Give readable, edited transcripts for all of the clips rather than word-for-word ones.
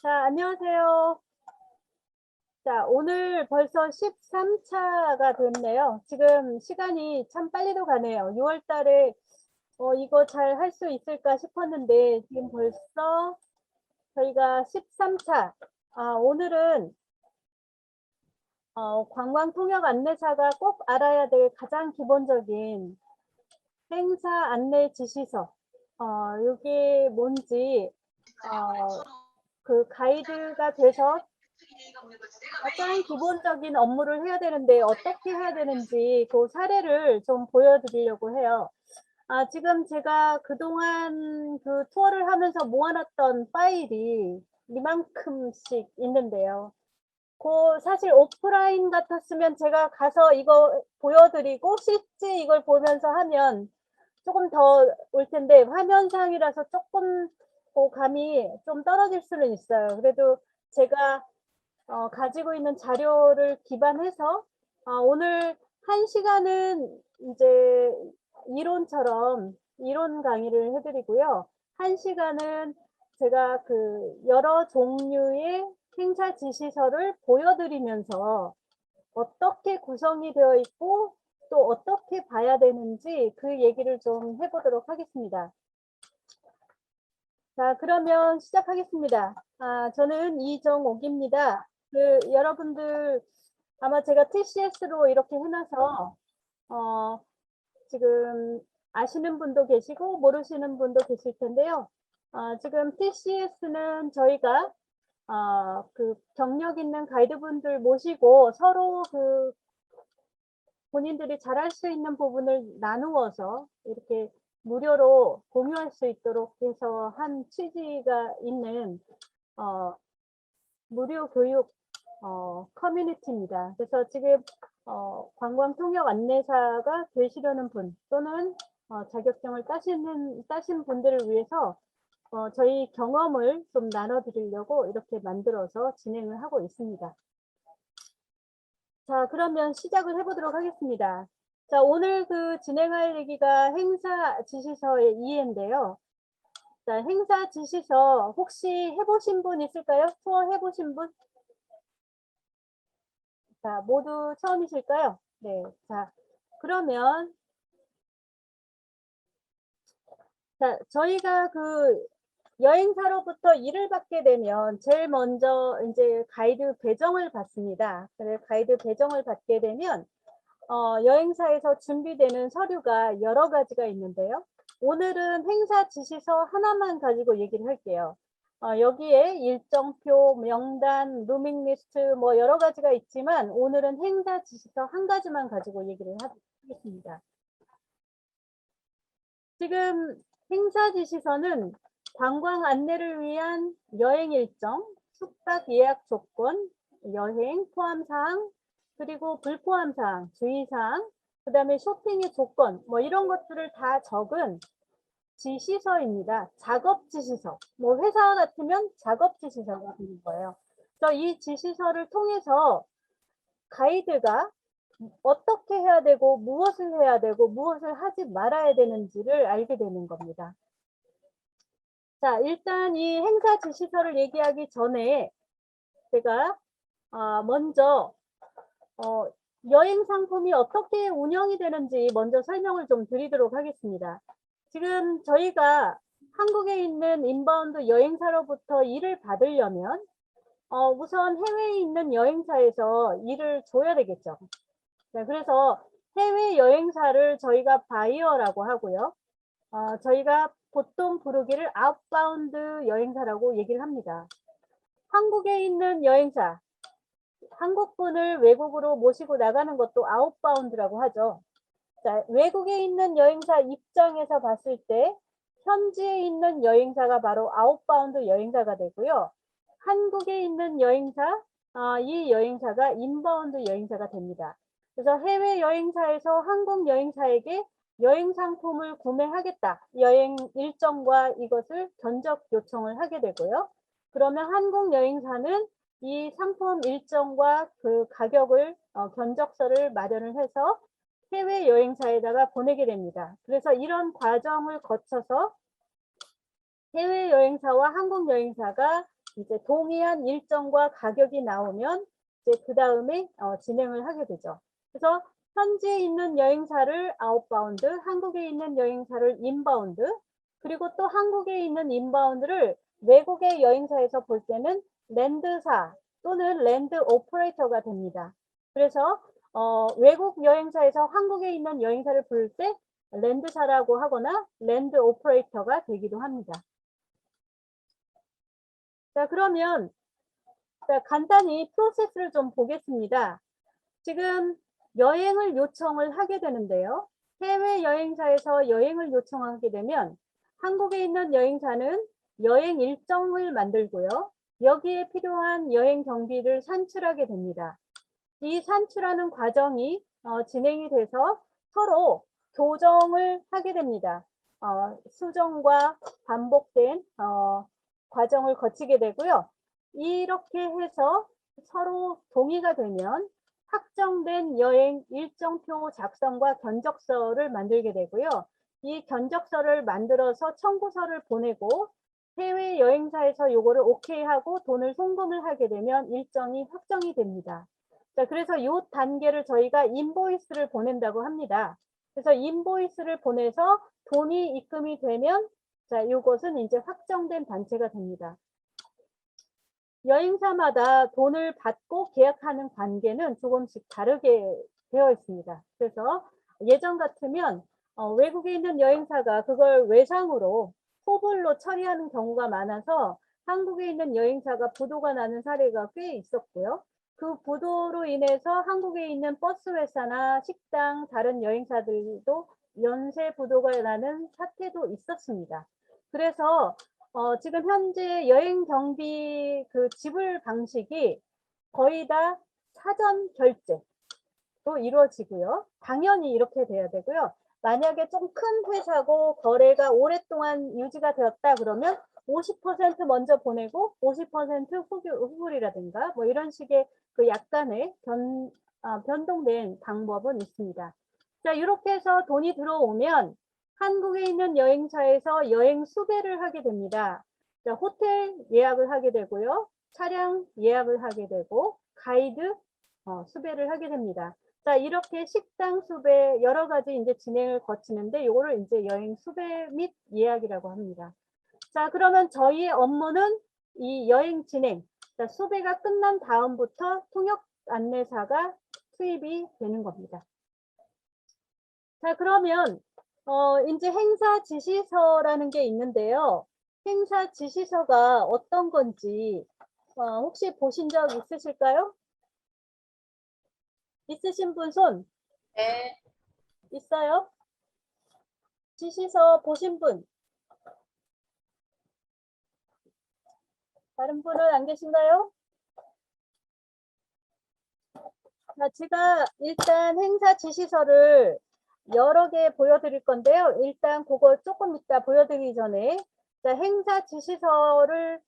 자, 안녕하세요. 자, 오늘 벌써 13차가 됐네요. 지금 시간이 참 빨리도 가네요. 6월 달에 이거 잘 할 수 있을까 싶었는데 지금 벌써 저희가 13차. 오늘은 관광 통역 안내사가 꼭 알아야 될 가장 기본적인 행사 안내 지시서. 이게 뭔지 그 가이드가 돼서 가장 기본적인 업무를 해야 되는데 어떻게 해야 되는지 그 사례를 좀 보여드리려고 해요. 지금 제가 그동안 그 투어를 하면서 모아놨던 파일이 이만큼씩 있는데요. 사실 오프라인 같았으면 제가 가서 이거 보여드리고 실제 이걸 보면서 하면 조금 더 올 텐데 화면상이라서 조금 감이 좀 떨어질 수는 있어요. 그래도 제가 가지고 있는 자료를 기반해서 오늘 1시간은 이제 이론 강의를 해드리고요. 1시간은 제가 그 여러 종류의 행사 지시서를 보여드리면서 어떻게 구성이 되어 있고 또 어떻게 봐야 되는지 그 얘기를 좀 해보도록 하겠습니다. 자, 그러면 시작하겠습니다. 저는 이정옥입니다. 여러분들 아마 제가 TCS로 이렇게 해놔서 지금 아시는 분도 계시고 모르시는 분도 계실 텐데요. 지금 TCS는 저희가 그 경력 있는 가이드분들 모시고 서로 그 본인들이 잘할 수 있는 부분을 나누어서 이렇게 무료로 공유할 수 있도록 해서 한 취지가 있는 무료 교육 커뮤니티입니다. 그래서 지금 관광 통역 안내사가 되시려는 분 또는 자격증을 따신 분들을 위해서 저희 경험을 좀 나눠드리려고 이렇게 만들어서 진행을 하고 있습니다. 자, 그러면 시작을 해보도록 하겠습니다. 자, 오늘 그 진행할 얘기가 행사 지시서의 이해인데요. 자, 행사 지시서 혹시 해보신 분 있을까요? 투어 해보신 분? 자, 모두 처음이실까요? 네. 자, 그러면 자, 저희가 그 여행사로부터 일을 받게 되면 제일 먼저 이제 가이드 배정을 받습니다. 그래서 가이드 배정을 받게 되면 여행사에서 준비되는 서류가 여러 가지가 있는데요. 오늘은 행사 지시서 하나만 가지고 얘기를 할게요. 여기에 일정표, 명단, 루밍 리스트 뭐 여러 가지가 있지만 오늘은 행사 지시서 한 가지만 가지고 얘기를 하겠습니다. 지금 행사 지시서는 관광 안내를 위한 여행 일정, 숙박 예약 조건, 여행 포함 사항, 그리고 불포함 사항, 주의사항, 그 다음에 쇼핑의 조건, 뭐 이런 것들을 다 적은 지시서입니다. 작업 지시서. 뭐 회사 같으면 작업 지시서가 되는 거예요. 그래서 이 지시서를 통해서 가이드가 어떻게 해야 되고 무엇을 해야 되고 무엇을 하지 말아야 되는지를 알게 되는 겁니다. 자, 일단 이 행사 지시서를 얘기하기 전에 제가 먼저 여행 상품이 어떻게 운영이 되는지 먼저 설명을 좀 드리도록 하겠습니다. 지금 저희가 한국에 있는 인바운드 여행사로부터 일을 받으려면 우선 해외에 있는 여행사에서 일을 줘야 되겠죠. 네, 그래서 해외 여행사를 저희가 바이어라고 하고요. 저희가 보통 부르기를 아웃바운드 여행사라고 얘기를 합니다. 한국에 있는 여행사, 한국분을 외국으로 모시고 나가는 것도 아웃바운드라고 하죠. 자, 외국에 있는 여행사 입장에서 봤을 때 현지에 있는 여행사가 바로 아웃바운드 여행사가 되고요. 한국에 있는 여행사, 이 여행사가 인바운드 여행사가 됩니다. 그래서 해외 여행사에서 한국 여행사에게 여행 상품을 구매하겠다. 여행 일정과 이것을 견적 요청을 하게 되고요. 그러면 한국 여행사는 이 상품 일정과 그 가격을 견적서를 마련을 해서 해외 여행사에다가 보내게 됩니다. 그래서 이런 과정을 거쳐서 해외 여행사와 한국 여행사가 이제 동의한 일정과 가격이 나오면 이제 그 다음에 진행을 하게 되죠. 그래서 현지에 있는 여행사를 아웃바운드, 한국에 있는 여행사를 인바운드, 그리고 또 한국에 있는 인바운드를 외국의 여행사에서 볼 때는 랜드사 또는 랜드 오퍼레이터가 됩니다. 그래서 외국 여행사에서 한국에 있는 여행사를 부를 때 랜드사라고 하거나 랜드 오퍼레이터가 되기도 합니다. 자, 그러면 간단히 프로세스를 좀 보겠습니다. 지금 여행을 요청을 하게 되는데요. 해외 여행사에서 여행을 요청하게 되면 한국에 있는 여행사는 여행 일정을 만들고요. 여기에 필요한 여행 경비를 산출하게 됩니다. 이 산출하는 과정이 진행이 돼서 서로 교정을 하게 됩니다. 수정과 반복된 과정을 거치게 되고요. 이렇게 해서 서로 동의가 되면 확정된 여행 일정표 작성과 견적서를 만들게 되고요. 이 견적서를 만들어서 청구서를 보내고 해외 여행사에서 요거를 오케이 하고 돈을 송금을 하게 되면 일정이 확정이 됩니다. 자, 그래서 이 단계를 저희가 인보이스를 보낸다고 합니다. 그래서 인보이스를 보내서 돈이 입금이 되면 자, 이것은 이제 확정된 단체가 됩니다. 여행사마다 돈을 받고 계약하는 관계는 조금씩 다르게 되어 있습니다. 그래서 예전 같으면 외국에 있는 여행사가 그걸 외상으로 포불로 처리하는 경우가 많아서 한국에 있는 여행사가 부도가 나는 사례가 꽤 있었고요. 그 부도로 인해서 한국에 있는 버스 회사나 식당, 다른 여행사들도 연쇄 부도가 나는 사태도 있었습니다. 그래서 지금 현재 여행 경비 그 지불 방식이 거의 다 사전 결제로 이루어지고요. 당연히 이렇게 돼야 되고요. 만약에 좀 큰 회사고 거래가 오랫동안 유지가 되었다 그러면 50% 먼저 보내고 50% 후불이라든가 뭐 이런 식의 그 약간의 변동된 방법은 있습니다. 자, 이렇게 해서 돈이 들어오면 한국에 있는 여행사에서 여행 수배를 하게 됩니다. 자, 호텔 예약을 하게 되고요. 차량 예약을 하게 되고 가이드 수배를 하게 됩니다. 자, 이렇게 식당 수배 여러 가지 이제 진행을 거치는데 이거를 이제 여행 수배 및 예약이라고 합니다. 자, 그러면 저희의 업무는 이 여행 진행, 자, 수배가 끝난 다음부터 통역 안내사가 투입이 되는 겁니다. 자, 그러면 이제 행사 지시서라는 게 있는데요. 행사 지시서가 어떤 건지 혹시 보신 적 있으실까요? 있으신 분 손? 네. 있어요? 지시서 보신 분? 다른 분은 안 계신가요? 자, 제가 일단 행사 지시서를 여러 개 보여드릴 건데요. 일단 그거 조금 이따 보여드리기 전에 자, 행사 지시서를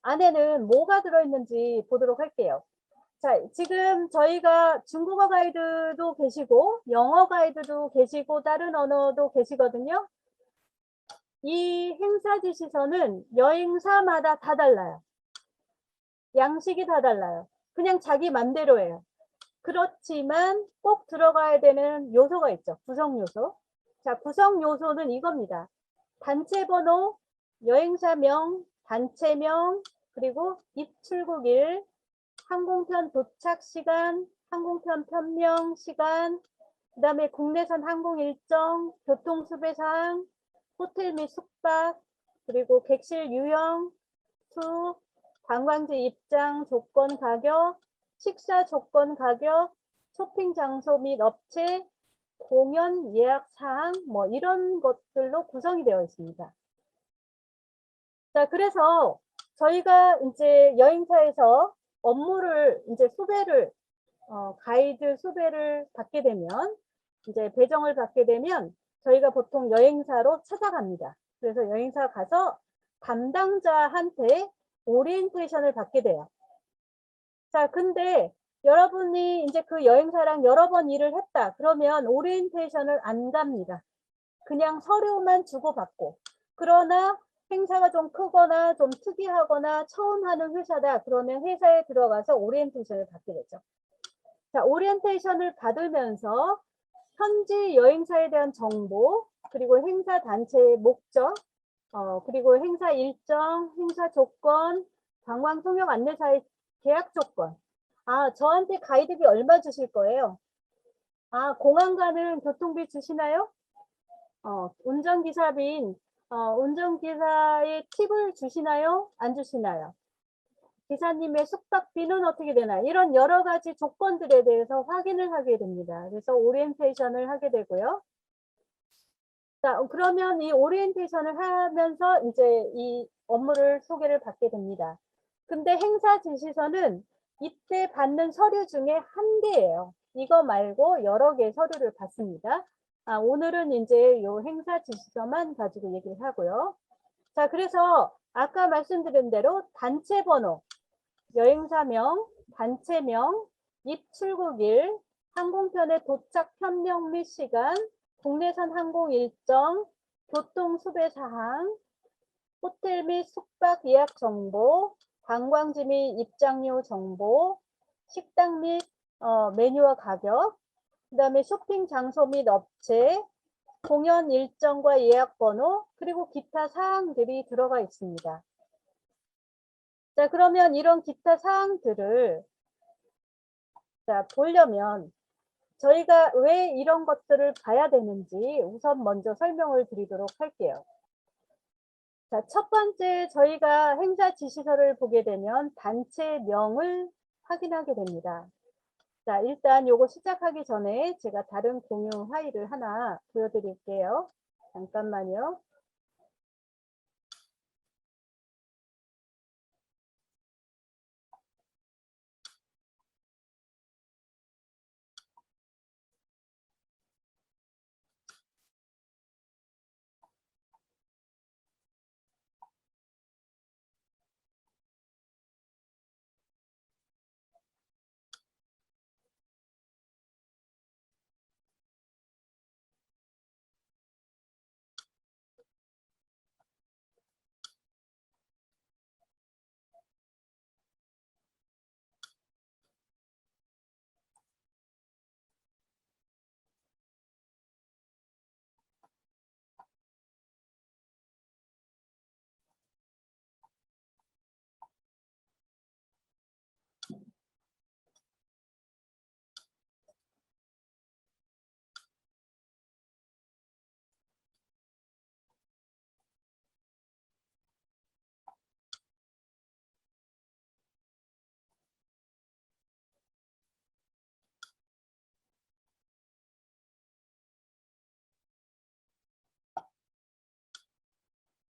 안에는 뭐가 들어있는지 보도록 할게요. 자, 지금 저희가 중국어 가이드도 계시고 영어 가이드도 계시고 다른 언어도 계시거든요. 이 행사 지시서는 여행사마다 다 달라요. 양식이 다 달라요. 그냥 자기 맘대로예요. 그렇지만 꼭 들어가야 되는 요소가 있죠. 구성 요소. 자, 구성 요소는 이겁니다. 단체 번호, 여행사명, 단체명, 그리고 입출국일, 항공편 도착 시간, 항공편 편명 시간, 그 다음에 국내선 항공 일정, 교통수배사항, 호텔 및 숙박, 그리고 객실 유형, 수, 관광지 입장 조건 가격, 식사 조건 가격, 쇼핑 장소 및 업체, 공연 예약 사항, 뭐 이런 것들로 구성이 되어 있습니다. 자, 그래서 저희가 이제 여행사에서 업무를 이제 수배를 가이드 수배를 받게 되면 이제 배정을 받게 되면 저희가 보통 여행사로 찾아갑니다. 그래서 여행사 가서 담당자한테 오리엔테이션을 받게 돼요. 자, 근데 여러분이 이제 그 여행사랑 여러 번 일을 했다. 그러면 오리엔테이션을 안 갑니다. 그냥 서류만 주고받고. 그러나 행사가 좀 크거나 좀 특이하거나 처음 하는 회사다. 그러면 회사에 들어가서 오리엔테이션을 받게 되죠. 자, 오리엔테이션을 받으면서 현지 여행사에 대한 정보, 그리고 행사 단체의 목적, 그리고 행사 일정, 행사 조건, 관광 통역 안내사의 계약 조건. 아, 저한테 가이드비 얼마 주실 거예요? 아, 공항 가는 교통비 주시나요? 운전기사빈, 운전기사의 팁을 주시나요? 안 주시나요? 기사님의 숙박비는 어떻게 되나? 이런 여러 가지 조건들에 대해서 확인을 하게 됩니다. 그래서 오리엔테이션을 하게 되고요. 자, 그러면 이 오리엔테이션을 하면서 이제 이 업무를 소개를 받게 됩니다. 근데 행사 지시서는 이때 받는 서류 중에 한 개예요. 이거 말고 여러 개 서류를 받습니다. 아, 오늘은 이제 이 행사 지시서만 가지고 얘기를 하고요. 자, 그래서 아까 말씀드린 대로 단체 번호, 여행사명, 단체명, 입출국일, 항공편의 도착 편명 및 시간, 국내선 항공 일정, 교통 수배 사항, 호텔 및 숙박 예약 정보, 관광지 및 입장료 정보, 식당 및 메뉴와 가격, 그 다음에 쇼핑 장소 및 업체, 공연 일정과 예약 번호, 그리고 기타 사항들이 들어가 있습니다. 자, 그러면 이런 기타 사항들을 보려면 저희가 왜 이런 것들을 봐야 되는지 우선 먼저 설명을 드리도록 할게요. 자, 첫 번째 저희가 행사 지시서를 보게 되면 단체명을 확인하게 됩니다. 자, 일단 요거 시작하기 전에 제가 다른 공유 파일을 하나 보여드릴게요. 잠깐만요.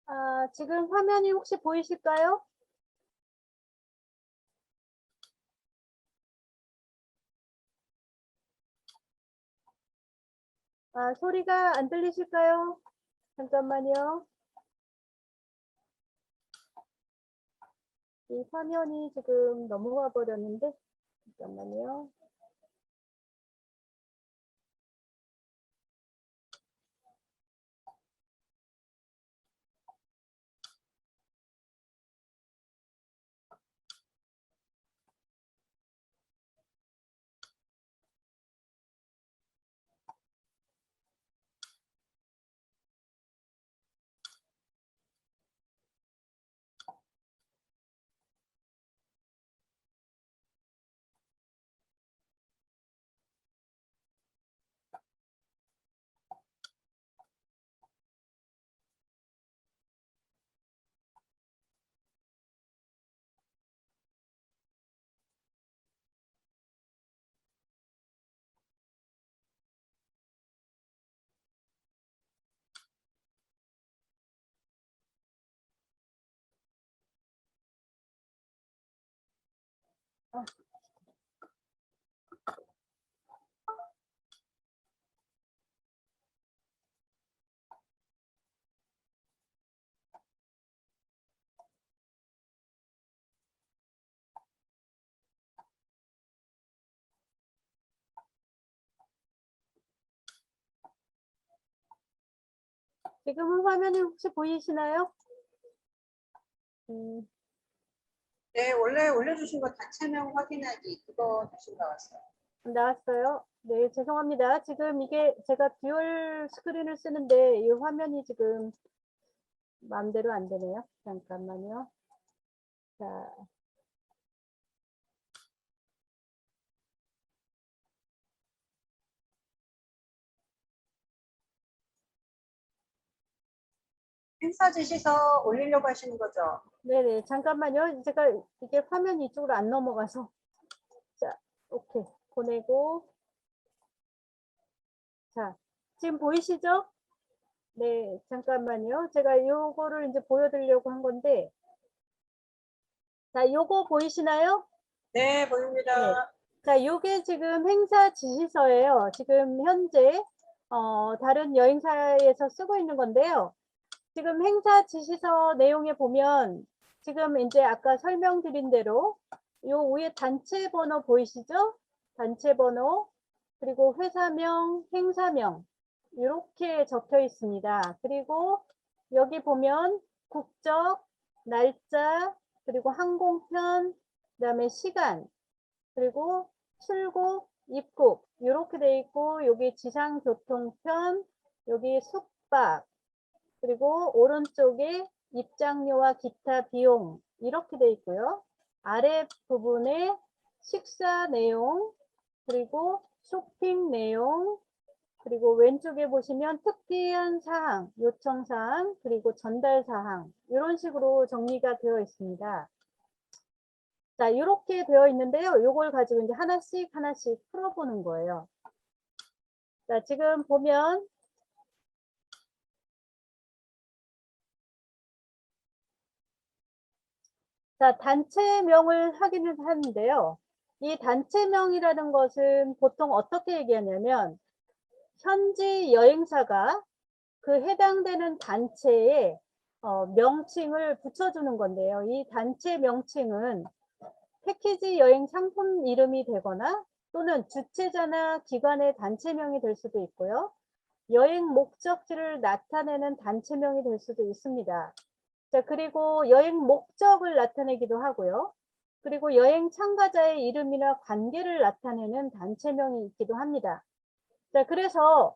아, 지금 화면이 혹시 보이실까요? 아, 소리가 안 들리실까요? 잠깐만요. 이 화면이 지금 넘어가 버렸는데, 잠깐만요. 아, 지금은 화면이 혹시 보이시나요? 네, 원래 올려주신 거 단체명 확인하기 그거 다시 나왔어요. 나왔어요? 네, 죄송합니다. 지금 이게 제가 듀얼 스크린을 쓰는데 이 화면이 지금 마음대로 안 되네요. 잠깐만요. 자, 행사 지시서 올리려고 하시는 거죠? 네네, 잠깐만요. 제가 이게 화면이 이쪽으로 안 넘어가서. 자, 오케이. 보내고. 자, 지금 보이시죠? 네, 잠깐만요. 제가 요거를 이제 보여드리려고 한 건데. 자, 요거 보이시나요? 네, 네. 보입니다. 자, 요게 지금 행사 지시서예요. 지금 현재 다른 여행사에서 쓰고 있는 건데요. 지금 행사 지시서 내용에 보면 지금 이제 아까 설명드린 대로 요 위에 단체 번호 보이시죠? 단체 번호 그리고 회사명, 행사명 이렇게 적혀 있습니다. 그리고 여기 보면 국적, 날짜, 그리고 항공편, 그다음에 시간, 그리고 출국, 입국 이렇게 돼 있고 여기 지상교통편, 여기 숙박, 그리고 오른쪽에 입장료와 기타 비용 이렇게 돼 있고요. 아래 부분에 식사 내용, 그리고 쇼핑 내용, 그리고 왼쪽에 보시면 특이한 사항, 요청 사항, 그리고 전달 사항 이런 식으로 정리가 되어 있습니다. 자, 이렇게 되어 있는데요. 이걸 가지고 이제 하나씩 하나씩 풀어보는 거예요. 자, 지금 보면 자, 단체명을 확인을 하는데요. 이 단체명이라는 것은 보통 어떻게 얘기하냐면 현지 여행사가 그 해당되는 단체에 명칭을 붙여주는 건데요. 이 단체 명칭은 패키지 여행 상품 이름이 되거나 또는 주최자나 기관의 단체명이 될 수도 있고요. 여행 목적지를 나타내는 단체명이 될 수도 있습니다. 자, 그리고 여행 목적을 나타내기도 하고요. 그리고 여행 참가자의 이름이나 관계를 나타내는 단체명이 있기도 합니다. 자, 그래서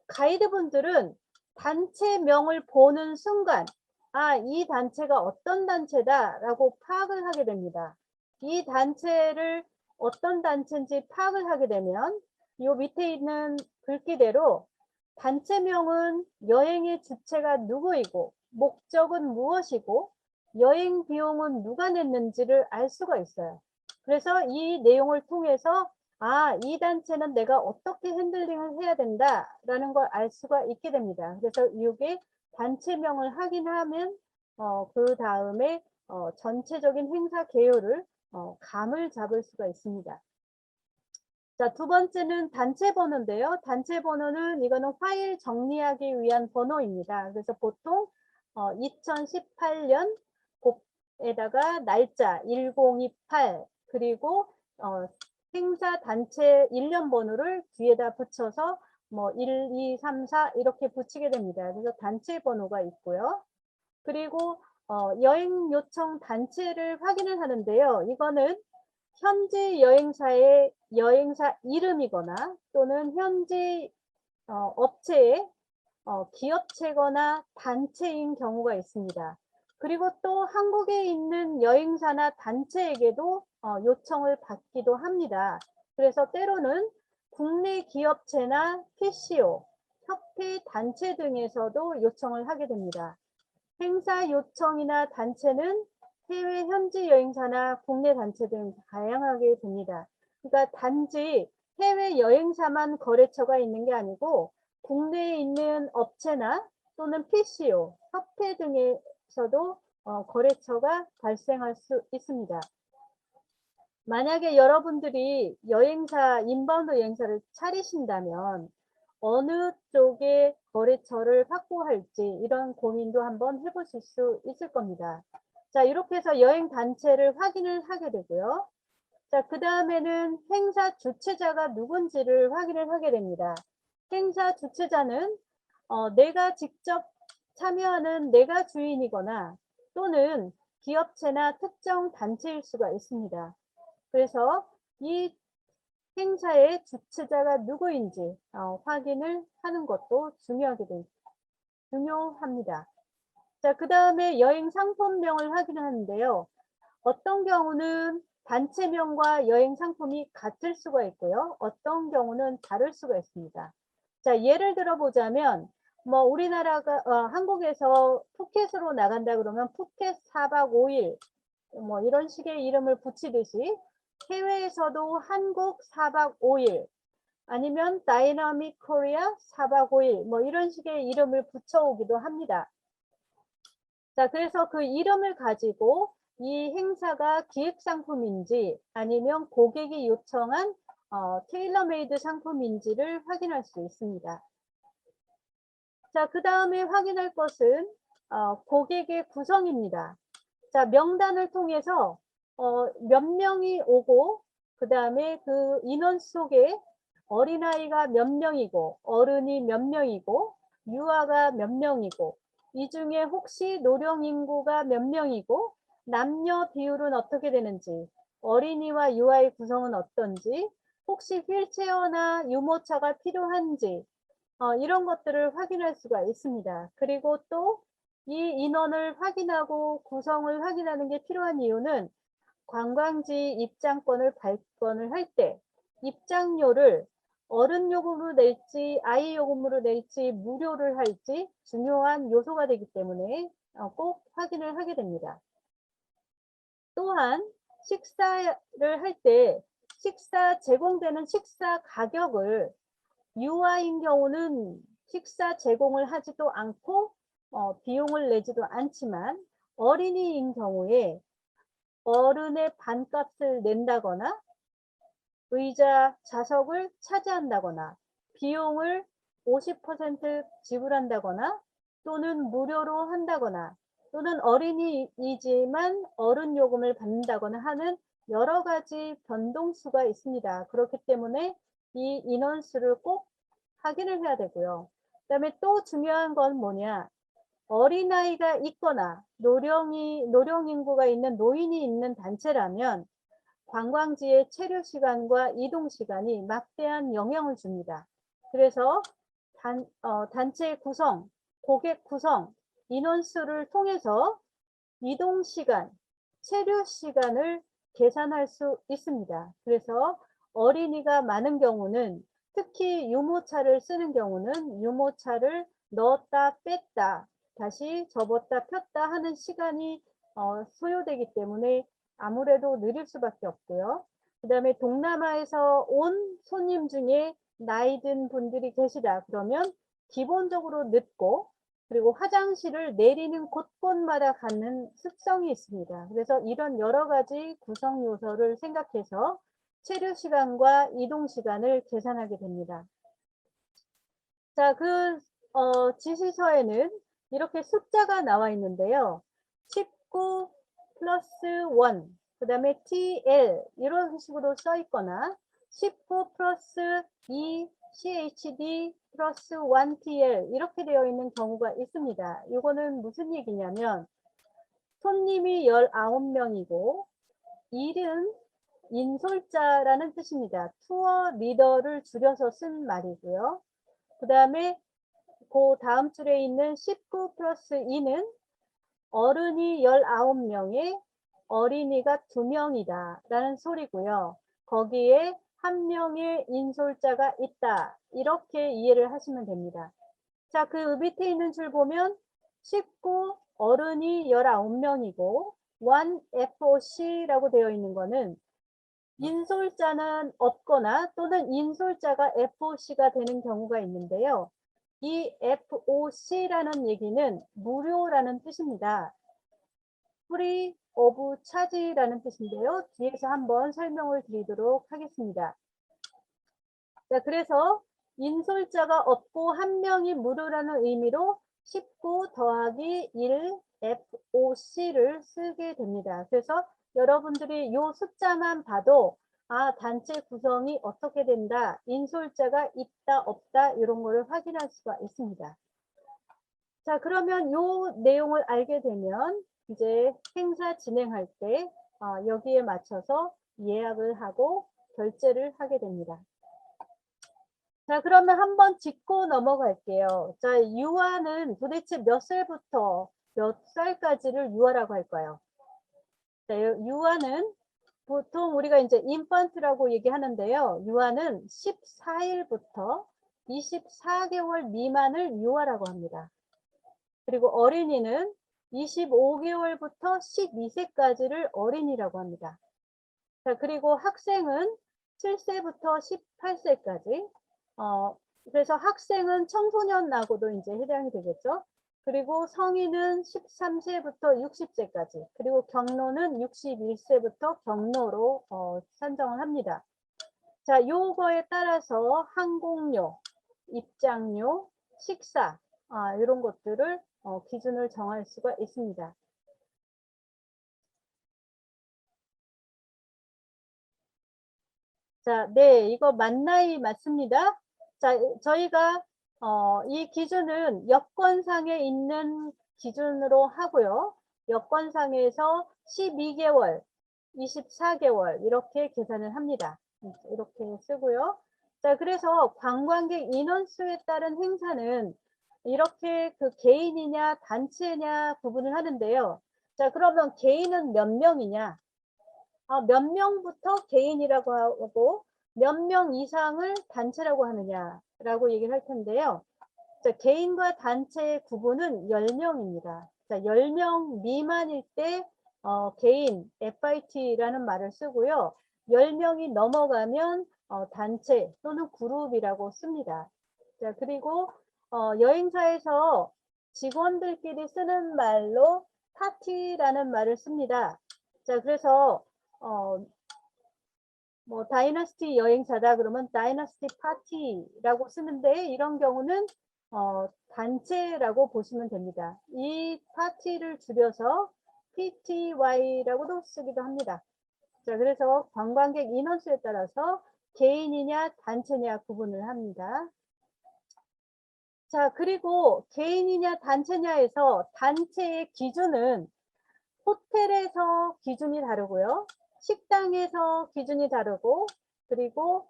가이드분들은 단체명을 보는 순간, 아, 이 단체가 어떤 단체다라고 파악을 하게 됩니다. 이 단체를 어떤 단체인지 파악을 하게 되면 이 밑에 있는 글귀대로 단체명은 여행의 주체가 누구이고 목적은 무엇이고 여행 비용은 누가 냈는지를 알 수가 있어요. 그래서 이 내용을 통해서 아, 이 단체는 내가 어떻게 핸들링을 해야 된다라는 걸 알 수가 있게 됩니다. 그래서 이게 단체명을 확인하면 그 다음에 전체적인 행사 개요를 감을 잡을 수가 있습니다. 자, 두 번째는 단체 번호인데요. 단체 번호는 이거는 파일 정리하기 위한 번호입니다. 그래서 보통 2018년 곱에다가 날짜 1028 그리고 행사 단체 일련 번호를 뒤에다 붙여서 뭐 1, 2, 3, 4 이렇게 붙이게 됩니다. 그래서 단체 번호가 있고요. 그리고 여행 요청 단체를 확인을 하는데요. 이거는 현지 여행사의 여행사 이름이거나 또는 현지 업체의 기업체거나 단체인 경우가 있습니다. 그리고 또 한국에 있는 여행사나 단체에게도 요청을 받기도 합니다. 그래서 때로는 국내 기업체나 PCO, 협회 단체 등에서도 요청을 하게 됩니다. 행사 요청이나 단체는 해외 현지 여행사나 국내 단체 등 다양하게 됩니다. 그러니까 단지 해외 여행사만 거래처가 있는 게 아니고 국내에 있는 업체나 또는 PCO, 협회 등에서도 거래처가 발생할 수 있습니다. 만약에 여러분들이 여행사, 인바운드 여행사를 차리신다면 어느 쪽에 거래처를 확보할지 이런 고민도 한번 해보실 수 있을 겁니다. 자, 이렇게 해서 여행 단체를 확인을 하게 되고요. 자, 그 다음에는 행사 주최자가 누군지를 확인을 하게 됩니다. 행사 주최자는 내가 직접 참여하는 내가 주인이거나 또는 기업체나 특정 단체일 수가 있습니다. 그래서 이 행사의 주최자가 누구인지 확인을 하는 것도 중요합니다. 자, 그 다음에 여행 상품명을 확인하는데요. 어떤 경우는 단체명과 여행 상품이 같을 수가 있고요. 어떤 경우는 다를 수가 있습니다. 자, 예를 들어 보자면 뭐 우리나라가 한국에서 푸켓으로 나간다 그러면 푸켓 4박 5일 뭐 이런 식의 이름을 붙이듯이 해외에서도 한국 4박 5일 아니면 다이나믹 코리아 4박 5일 뭐 이런 식의 이름을 붙여오기도 합니다. 자, 그래서 그 이름을 가지고 이 행사가 기획 상품인지 아니면 고객이 요청한 테일러메이드 상품인지를 확인할 수 있습니다. 자, 그 다음에 확인할 것은 고객의 구성입니다. 자, 명단을 통해서 몇 명이 오고 그 다음에 그 인원 속에 어린아이가 몇 명이고 어른이 몇 명이고 유아가 몇 명이고 이 중에 혹시 노령 인구가 몇 명이고 남녀 비율은 어떻게 되는지 어린이와 유아의 구성은 어떤지 혹시 휠체어나 유모차가 필요한지 이런 것들을 확인할 수가 있습니다. 그리고 또 이 인원을 확인하고 구성을 확인하는 게 필요한 이유는 관광지 입장권을 발권을 할 때 입장료를 어른 요금으로 낼지 아이 요금으로 낼지 무료를 할지 중요한 요소가 되기 때문에 꼭 확인을 하게 됩니다. 또한 식사를 할 때 제공되는 식사 가격을 유아인 경우는 식사 제공을 하지도 않고 비용을 내지도 않지만 어린이인 경우에 어른의 반값을 낸다거나 의자 좌석을 차지한다거나 비용을 50% 지불한다거나 또는 무료로 한다거나 또는 어린이이지만 어른 요금을 받는다거나 하는 여러 가지 변동수가 있습니다. 그렇기 때문에 이 인원수를 꼭 확인을 해야 되고요. 그다음에 또 중요한 건 뭐냐? 어린아이가 있거나 노령 인구가 있는 노인이 있는 단체라면 관광지의 체류 시간과 이동 시간이 막대한 영향을 줍니다. 그래서 단체 구성, 고객 구성, 인원수를 통해서 이동 시간, 체류 시간을 계산할 수 있습니다. 그래서 어린이가 많은 경우는 특히 유모차를 쓰는 경우는 유모차를 넣었다 뺐다 다시 접었다 폈다 하는 시간이 소요되기 때문에 아무래도 느릴 수밖에 없고요. 그 다음에 동남아에서 온 손님 중에 나이 든 분들이 계시다 그러면 기본적으로 늦고 그리고 화장실을 내리는 곳곳마다 갖는 습성이 있습니다. 그래서 이런 여러 가지 구성 요소를 생각해서 체류 시간과 이동 시간을 계산하게 됩니다. 자, 그 지시서에는 이렇게 숫자가 나와 있는데요. 19 플러스 1, 그 다음에 TL 이런 식으로 써 있거나 19 플러스 2 CHD 플러스 1TL 이렇게 되어 있는 경우가 있습니다. 이거는 무슨 얘기냐면 손님이 19명이고 일은 인솔자라는 뜻입니다. 투어 리더를 줄여서 쓴 말이고요. 그 다음에 그 다음 줄에 있는 19 플러스 2는 어른이 19명에 어린이가 2명이다 라는 소리고요. 거기에 한 명의 인솔자가 있다. 이렇게 이해를 하시면 됩니다. 자, 그 밑에 있는 줄 보면 19 어른이 19명이고 1 FOC라고 되어 있는 거는 인솔자는 없거나 또는 인솔자가 FOC가 되는 경우가 있는데요. 이 FOC라는 얘기는 무료라는 뜻입니다. Free of charge라는 뜻인데요. 뒤에서 한번 설명을 드리도록 하겠습니다. 자, 그래서 인솔자가 없고 한 명이 무료라는 의미로 19 더하기 1 FOC를 쓰게 됩니다. 그래서 여러분들이 이 숫자만 봐도 단체 구성이 어떻게 된다, 인솔자가 있다 없다 이런 거를 확인할 수가 있습니다. 자, 그러면 이 내용을 알게 되면 이제 행사 진행할 때 여기에 맞춰서 예약을 하고 결제를 하게 됩니다. 자, 그러면 한번 짚고 넘어갈게요. 자, 유아는 도대체 몇 살부터 몇 살까지를 유아라고 할까요? 자, 유아는 보통 우리가 이제 인펀트라고 얘기하는데요. 유아는 14일부터 24개월 미만을 유아라고 합니다. 그리고 어린이는 25개월부터 12세까지를 어린이라고 합니다. 자, 그리고 학생은 7세부터 18세까지. 그래서 학생은 청소년하고도 이제 해당이 되겠죠. 그리고 성인은 13세부터 60세까지. 그리고 경로는 61세부터 경로로 산정을 합니다. 자, 요거에 따라서 항공료, 입장료, 식사 이런 것들을 기준을 정할 수가 있습니다. 자, 네, 이거 만 나이 맞습니다. 자, 저희가 이 기준은 여권상에 있는 기준으로 하고요. 여권상에서 12개월, 24개월 이렇게 계산을 합니다. 이렇게 쓰고요. 자, 그래서 관광객 인원수에 따른 행사는 이렇게 그 개인이냐 단체냐 구분을 하는데요. 자, 그러면 개인은 몇 명이냐? 몇 명부터 개인이라고 하고 몇 명 이상을 단체라고 하느냐라고 얘기를 할 텐데요. 자, 개인과 단체의 구분은 10명입니다. 자, 10명 미만일 때 개인 FIT라는 말을 쓰고요. 10명이 넘어가면 단체 또는 그룹이라고 씁니다. 자, 그리고 여행사에서 직원들끼리 쓰는 말로 파티라는 말을 씁니다. 자, 그래서 뭐 다이너스티 여행사다 그러면 다이너스티 파티라고 쓰는데 이런 경우는 단체라고 보시면 됩니다. 이 파티를 줄여서 PTY라고도 쓰기도 합니다. 자, 그래서 관광객 인원수에 따라서 개인이냐 단체냐 구분을 합니다. 자, 그리고 개인이냐 단체냐에서 단체의 기준은 호텔에서 기준이 다르고요. 식당에서 기준이 다르고 그리고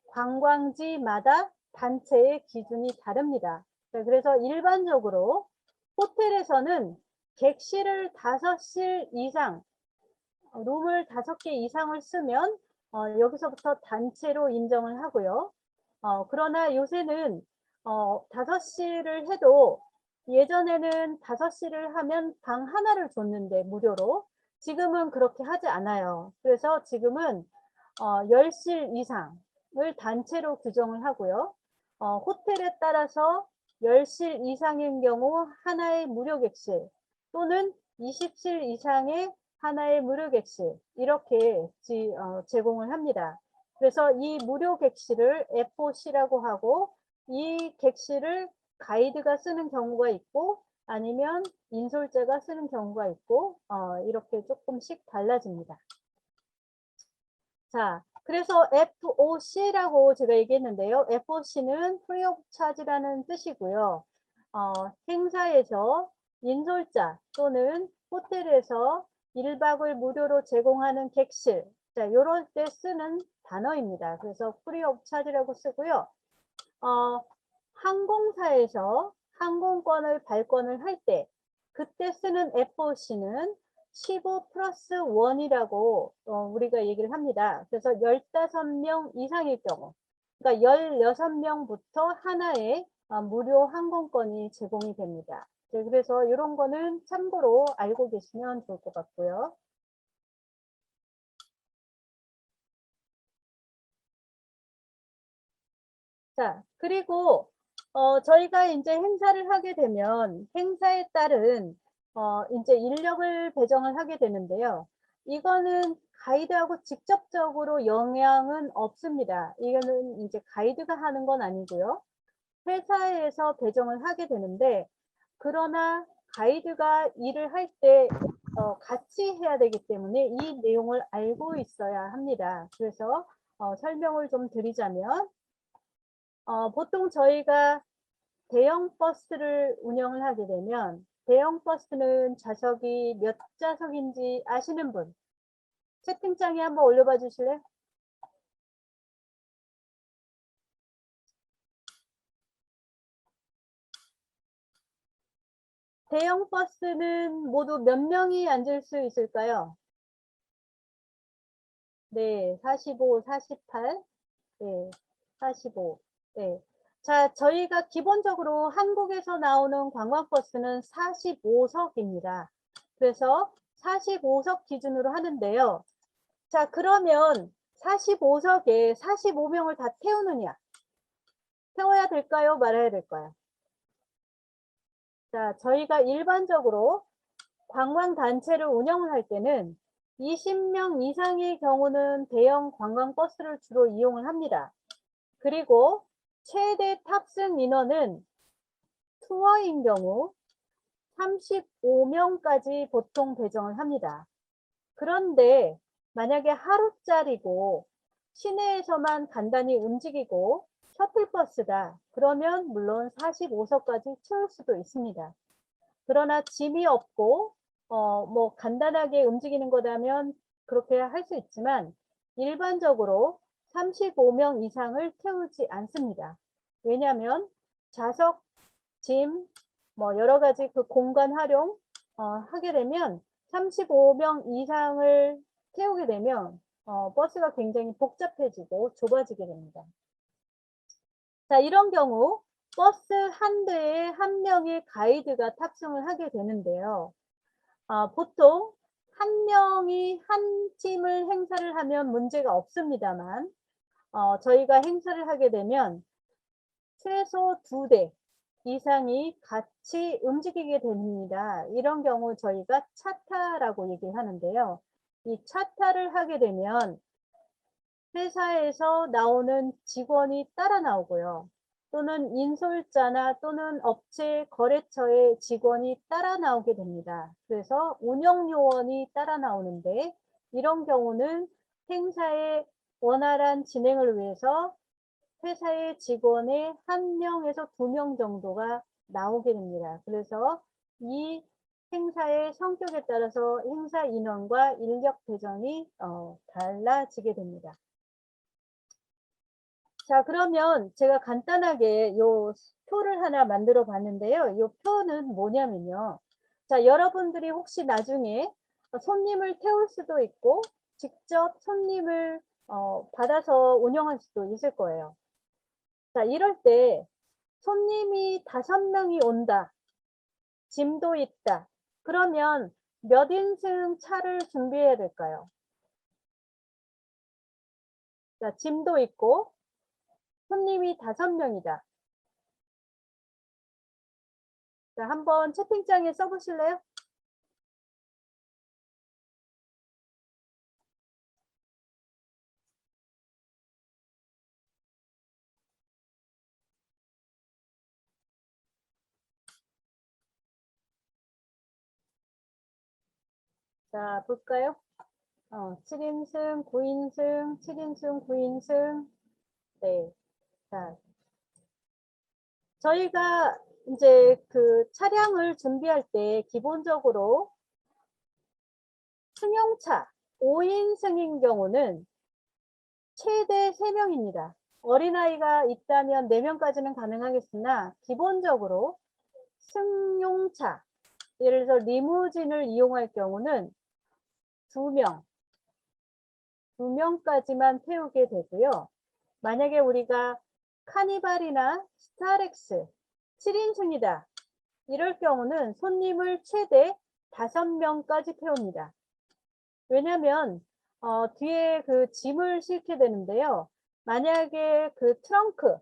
관광지마다 단체의 기준이 다릅니다. 자, 그래서 일반적으로 호텔에서는 객실을 5실 이상, 룸을 5개 이상을 쓰면 여기서부터 단체로 인정을 하고요. 그러나 요새는 5실을 해도 예전에는 5실을 하면 방 하나를 줬는데 무료로 지금은 그렇게 하지 않아요. 그래서 지금은 10실 이상을 단체로 규정을 하고요. 호텔에 따라서 10실 이상인 경우 하나의 무료 객실 또는 20실 이상의 하나의 무료 객실 이렇게 제공을 합니다. 그래서 이 무료 객실을 FOC라고 하고 이 객실을 가이드가 쓰는 경우가 있고 아니면 인솔자가 쓰는 경우가 있고 이렇게 조금씩 달라집니다. 자, 그래서 FOC라고 제가 얘기했는데요. FOC는 Free of Charge라는 뜻이고요. 행사에서 인솔자 또는 호텔에서 1박을 무료로 제공하는 객실, 자, 이럴 때 쓰는 단어입니다. 그래서 Free of Charge라고 쓰고요. 항공사에서 항공권을 발권을 할 때 그때 쓰는 FOC는 15 플러스 1이라고 우리가 얘기를 합니다. 그래서 15명 이상일 경우 그러니까 16명부터 하나의 무료 항공권이 제공이 됩니다. 네, 그래서 이런 거는 참고로 알고 계시면 좋을 것 같고요. 자, 그리고 저희가 이제 행사를 하게 되면 행사에 따른 이제 인력을 배정을 하게 되는데요. 이거는 가이드하고 직접적으로 영향은 없습니다. 이거는 이제 가이드가 하는 건 아니고요. 회사에서 배정을 하게 되는데 그러나 가이드가 일을 할 때 같이 해야 되기 때문에 이 내용을 알고 있어야 합니다. 그래서 설명을 좀 드리자면 보통 저희가 대형 버스를 운영을 하게 되면 대형 버스는 좌석이 몇 좌석인지 아시는 분? 채팅창에 한번 올려봐 주실래요? 대형 버스는 모두 몇 명이 앉을 수 있을까요? 네, 45, 48, 네, 45. 네. 자, 저희가 기본적으로 한국에서 나오는 관광버스는 45석입니다. 그래서 45석 기준으로 하는데요. 자, 그러면 45석에 45명을 다 태우느냐? 태워야 될까요? 말아야 될까요? 자, 저희가 일반적으로 관광단체를 운영을 할 때는 20명 이상의 경우는 대형 관광버스를 주로 이용을 합니다. 그리고 최대 탑승 인원은 투어인 경우 35명까지 보통 배정을 합니다. 그런데 만약에 하루짜리고 시내에서만 간단히 움직이고 셔틀버스다. 그러면 물론 45석까지 채울 수도 있습니다. 그러나 짐이 없고 뭐 간단하게 움직이는 거라면 그렇게 할 수 있지만 일반적으로 35명 이상을 태우지 않습니다. 왜냐하면 좌석, 짐, 뭐 여러 가지 그 공간 활용 하게 되면 35명 이상을 태우게 되면 버스가 굉장히 복잡해지고 좁아지게 됩니다. 자, 이런 경우 버스 한 대에 한 명의 가이드가 탑승을 하게 되는데요. 보통 한 명이 한 팀을 행사를 하면 문제가 없습니다만 저희가 행사를 하게 되면 최소 2대 이상이 같이 움직이게 됩니다. 이런 경우 저희가 차타라고 얘기를 하는데요. 이 차타를 하게 되면 회사에서 나오는 직원이 따라 나오고요. 또는 인솔자나 또는 업체 거래처의 직원이 따라 나오게 됩니다. 그래서 운영요원이 따라 나오는데 이런 경우는 행사의 원활한 진행을 위해서 회사의 직원의 1명에서 2명 정도가 나오게 됩니다. 그래서 이 행사의 성격에 따라서 행사 인원과 인력 배정이 달라지게 됩니다. 자, 그러면 제가 간단하게 요 표를 하나 만들어 봤는데요. 이 표는 뭐냐면요. 자, 여러분들이 혹시 나중에 손님을 태울 수도 있고 직접 손님을 받아서 운영할 수도 있을 거예요. 자, 이럴 때 손님이 5명이 온다. 짐도 있다. 그러면 몇 인승 차를 준비해야 될까요? 자, 짐도 있고 손님이 5명이다. 자, 한번 채팅창에 써보실래요? 자, 볼까요? 7인승, 9인승, 7인승, 9인승. 네. 자, 저희가 이제 그 차량을 준비할 때 기본적으로 승용차 5인승인 경우는 최대 3명입니다. 어린아이가 있다면 4명까지는 가능하겠으나 기본적으로 승용차, 예를 들어서 리무진을 이용할 경우는 2명, 2명까지만 태우게 되고요. 만약에 우리가 카니발이나 스타렉스 7인승이다. 이럴 경우는 손님을 최대 5명까지 태웁니다. 왜냐하면 뒤에 그 짐을 싣게 되는데요. 만약에 그 트렁크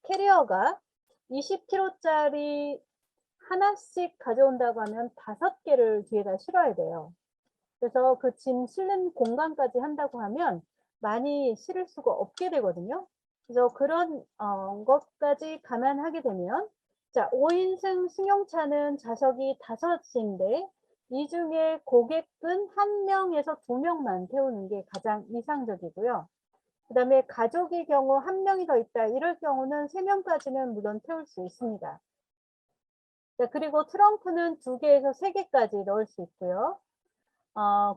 캐리어가 20kg짜리 하나씩 가져온다고 하면 5개를 뒤에다 실어야 돼요. 그래서 그 짐 실는 공간까지 한다고 하면 많이 실을 수가 없게 되거든요. 그래서 그런 것까지 감안하게 되면 자, 5인승 승용차는 좌석이 5인데 이 중에 고객은 1명에서 2명만 태우는 게 가장 이상적이고요. 그 다음에 가족의 경우 1명이 더 있다. 이럴 경우는 3명까지는 물론 태울 수 있습니다. 자, 그리고 트렁크는 2개에서 3개까지 넣을 수 있고요.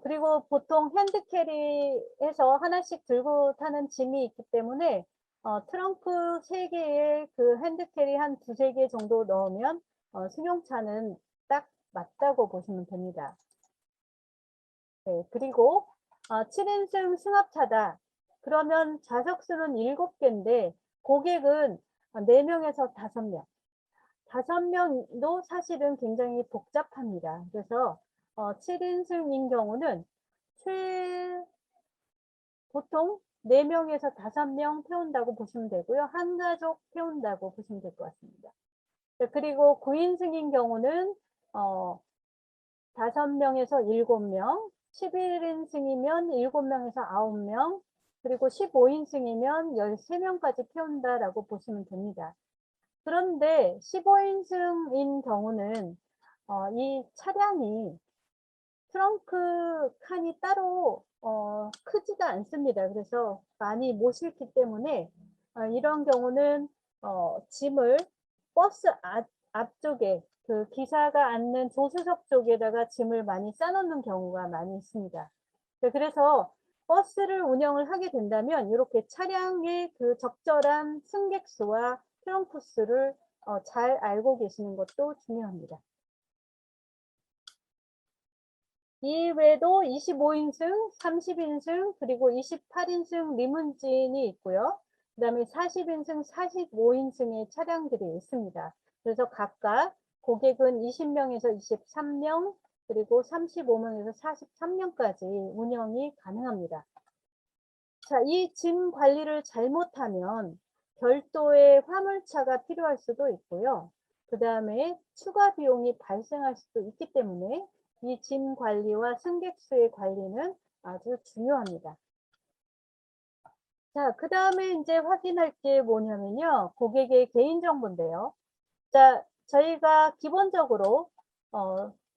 그리고 보통 핸드캐리해서 하나씩 들고 타는 짐이 있기 때문에 트렁크 3개에 그 핸드캐리 한 2~3개 정도 넣으면 승용차는 딱 맞다고 보시면 됩니다. 네, 그리고 7인승 승합차다. 그러면 좌석수는 7개인데 고객은 4명에서 5명. 5명도 사실은 굉장히 복잡합니다. 그래서 7인승인 경우는 보통 4명에서 5명 태운다고 보시면 되고요. 한 가족 태운다고 보시면 될 것 같습니다. 그리고 9인승인 경우는 5명에서 7명, 11인승이면 7명에서 9명, 그리고 15인승이면 13명까지 태운다라고 보시면 됩니다. 그런데 15인승인 경우는 이 차량이 트렁크 칸이 따로 크지가 않습니다. 그래서 많이 못 실기 때문에 이런 경우는 짐을 버스 앞쪽에 그 기사가 앉는 조수석 쪽에다가 짐을 많이 싸놓는 경우가 많이 있습니다. 그래서 버스를 운영을 하게 된다면 이렇게 차량의 그 적절한 승객 수와 트렁크 수를 잘 알고 계시는 것도 중요합니다. 이외에도 25인승, 30인승, 그리고 28인승 리문진이 있고요. 그 다음에 40인승, 45인승의 차량들이 있습니다. 그래서 각각 고객은 20명에서 23명, 그리고 35명에서 43명까지 운영이 가능합니다. 자, 이 짐 관리를 잘못하면 별도의 화물차가 필요할 수도 있고요. 그 다음에 추가 비용이 발생할 수도 있기 때문에 이 짐 관리와 승객 수의 관리는 아주 중요합니다. 자, 그 다음에 이제 확인할 게 뭐냐면요. 고객의 개인정보인데요. 자, 저희가 기본적으로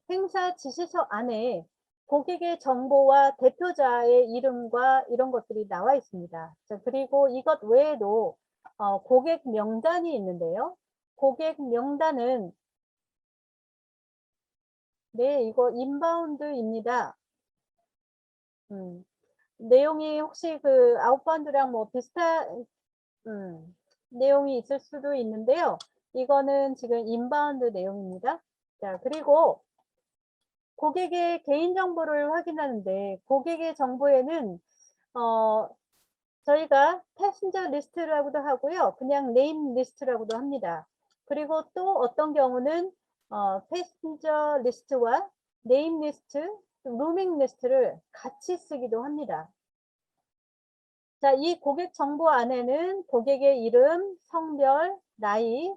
행사 지시서 안에 고객의 정보와 대표자의 이름과 이런 것들이 나와 있습니다. 자, 그리고 이것 외에도 고객 명단이 있는데요. 고객 명단은 네, 이거 인바운드입니다. 내용이 혹시 그 아웃바운드랑 뭐 비슷한 내용이 있을 수도 있는데요. 이거는 지금 인바운드 내용입니다. 자, 그리고 고객의 개인정보를 확인하는데 고객의 정보에는 저희가 패신저 리스트라고도 하고요. 그냥 네임 리스트라고도 합니다. 그리고 또 어떤 경우는 패신저 리스트와 네임 리스트, 루밍 리스트를 같이 쓰기도 합니다. 자, 이 고객 정보 안에는 고객의 이름, 성별, 나이,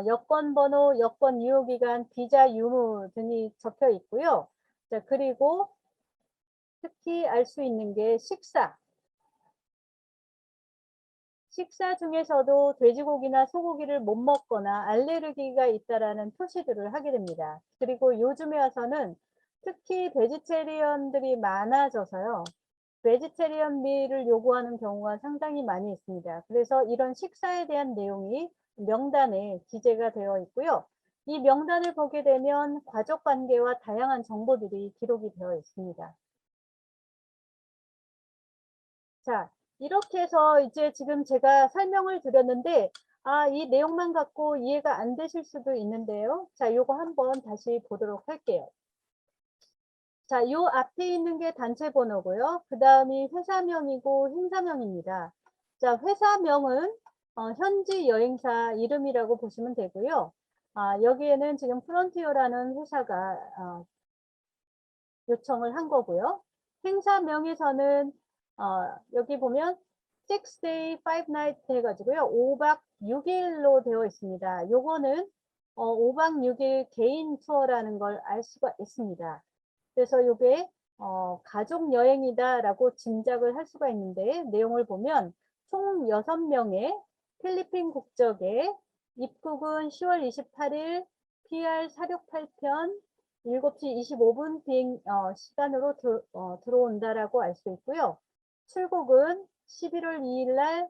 여권 번호, 여권 유효기간, 비자 유무 등이 적혀 있고요. 자, 그리고 특히 알 수 있는 게 식사 중에서도 돼지고기나 소고기를 못 먹거나 알레르기가 있다라는 표시들을 하게 됩니다. 그리고 요즘에 와서는 특히 베지테리언들이 많아져서요. 베지테리언 밀을 요구하는 경우가 상당히 많이 있습니다. 그래서 이런 식사에 대한 내용이 명단에 기재가 되어 있고요. 이 명단을 보게 되면 가족 관계와 다양한 정보들이 기록이 되어 있습니다. 자, 이렇게 해서 이제 지금 제가 설명을 드렸는데, 이 내용만 갖고 이해가 안 되실 수도 있는데요. 자, 요거 한번 다시 보도록 할게요. 자, 요 앞에 있는 게 단체 번호고요. 그 다음이 회사명이고 행사명입니다. 자, 회사명은 현지 여행사 이름이라고 보시면 되고요. 여기에는 지금 프론티어라는 회사가 요청을 한 거고요. 행사명에서는 여기 보면 6day, 5night 해가지고요. 5박 6일로 되어 있습니다. 요거는 5박 6일 개인 투어라는 걸 알 수가 있습니다. 그래서 요게 가족 여행이다라고 짐작을 할 수가 있는데 내용을 보면 총 6명의 필리핀 국적의 입국은 10월 28일 PR 468편 7시 25분 비행 시간으로 들어온다라고 알 수 있고요. 출국은 11월 2일 날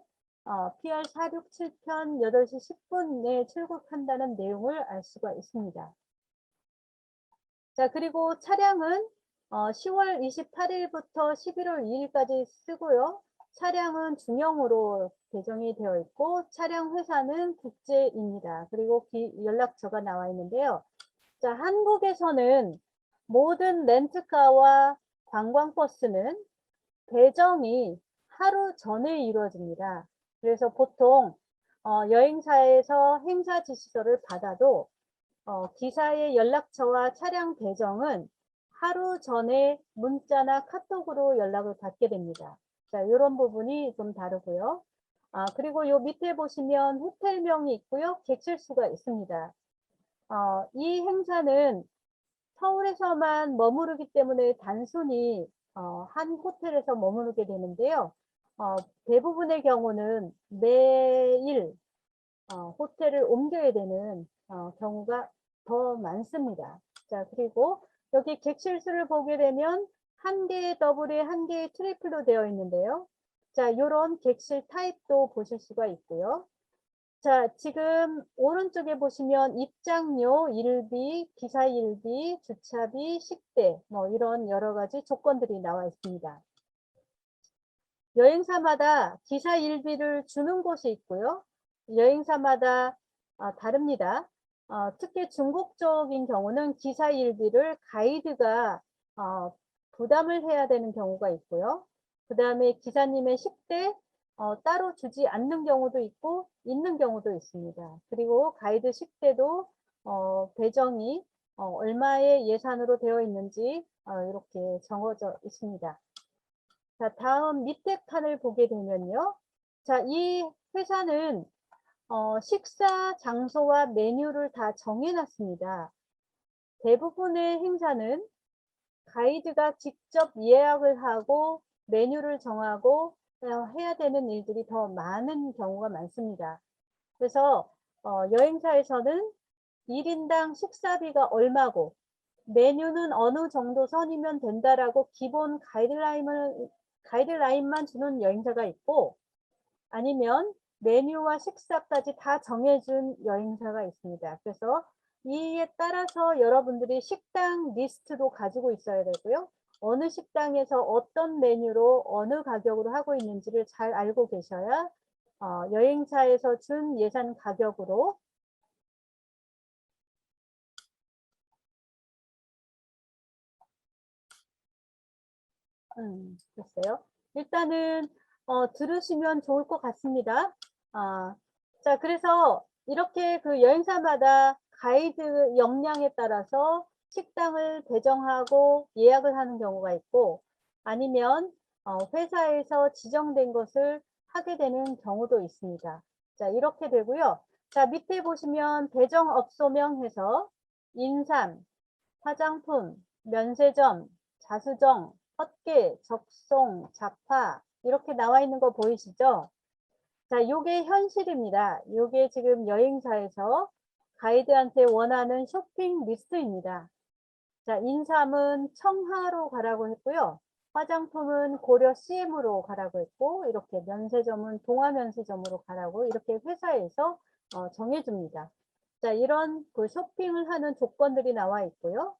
PR 467편 8시 10분에 출국한다는 내용을 알 수가 있습니다. 자, 그리고 차량은 10월 28일부터 11월 2일까지 쓰고요. 차량은 중형으로 배정이 되어 있고 차량 회사는 국제입니다. 그리고 연락처가 나와 있는데요. 자, 한국에서는 모든 렌트카와 관광버스는 배정이 하루 전에 이루어집니다. 그래서 보통 여행사에서 행사 지시서를 받아도 기사의 연락처와 차량 배정은 하루 전에 문자나 카톡으로 연락을 받게 됩니다. 자, 이런 부분이 좀 다르고요. 그리고 요 밑에 보시면 호텔명이 있고요. 객실수가 있습니다. 이 행사는 서울에서만 머무르기 때문에 단순히 한 호텔에서 머무르게 되는데요. 대부분의 경우는 매일 호텔을 옮겨야 되는 경우가 더 많습니다. 자, 그리고 여기 객실수를 보게 되면 한 개의 더블에 한 개의 트리플로 되어 있는데요. 자, 이런 객실 타입도 보실 수가 있고요. 자, 지금 오른쪽에 보시면 입장료, 일비, 기사 일비, 주차비, 식대, 뭐 이런 여러 가지 조건들이 나와 있습니다. 여행사마다 기사 일비를 주는 곳이 있고요. 여행사마다 다릅니다. 특히 중국 쪽인 경우는 기사 일비를 가이드가 부담을 해야 되는 경우가 있고요. 그 다음에 기사님의 식대 따로 주지 않는 경우도 있고 있는 경우도 있습니다. 그리고 가이드 식대도 배정이 얼마의 예산으로 되어 있는지 이렇게 정해져 있습니다. 자, 다음 밑에 칸을 보게 되면요. 자, 이 회사는 식사 장소와 메뉴를 다 정해놨습니다. 대부분의 행사는 가이드가 직접 예약을 하고 메뉴를 정하고 해야 되는 일들이 더 많은 경우가 많습니다. 그래서 여행사에서는 1인당 식사비가 얼마고 메뉴는 어느 정도 선이면 된다라고 기본 가이드라인만 주는 여행사가 있고 아니면 메뉴와 식사까지 다 정해준 여행사가 있습니다. 그래서 이에 따라서 여러분들이 식당 리스트도 가지고 있어야 되고요. 어느 식당에서 어떤 메뉴로 어느 가격으로 하고 있는지를 잘 알고 계셔야 여행사에서 준 예산 가격으로 글쎄요. 일단은 들으시면 좋을 것 같습니다. 자, 그래서 이렇게 그 여행사마다 가이드 역량에 따라서 식당을 배정하고 예약을 하는 경우가 있고 아니면 회사에서 지정된 것을 하게 되는 경우도 있습니다. 자, 이렇게 되고요. 자, 밑에 보시면 배정업소명 해서 인삼, 화장품, 면세점, 자수정, 헛개, 적송, 잡화 이렇게 나와 있는 거 보이시죠? 자, 요게 현실입니다. 요게 지금 여행사에서 가이드한테 원하는 쇼핑 리스트입니다. 자, 인삼은 청하로 가라고 했고요. 화장품은 고려 CM으로 가라고 했고 이렇게 면세점은 동아면세점으로 가라고 이렇게 회사에서 정해줍니다. 자, 이런 그 쇼핑을 하는 조건들이 나와 있고요.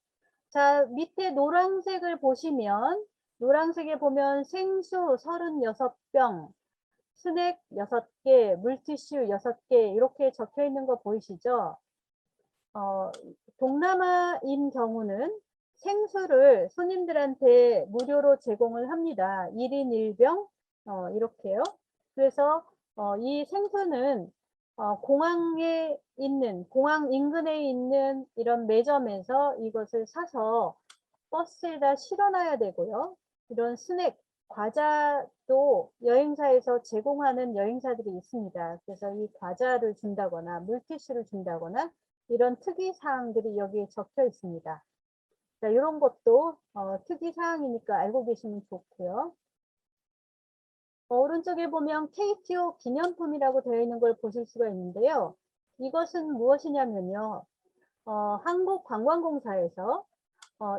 자, 밑에 노란색을 보시면 노란색에 보면 생수 36병, 스낵 6개, 물티슈 6개 이렇게 적혀 있는 거 보이시죠? 동남아인 경우는 생수를 손님들한테 무료로 제공을 합니다. 1인 1병 이렇게요. 그래서 이 생수는 공항에 있는 공항 인근에 있는 이런 매점에서 이것을 사서 버스에다 실어놔야 되고요. 이런 스낵 과자도 여행사에서 제공하는 여행사들이 있습니다. 그래서 이 과자를 준다거나 물티슈를 준다거나 이런 특이사항들이 여기에 적혀 있습니다. 자, 이런 것도 특이사항이니까 알고 계시면 좋고요. 오른쪽에 보면 KTO 기념품이라고 되어 있는 걸 보실 수가 있는데요. 이것은 무엇이냐면요. 한국관광공사에서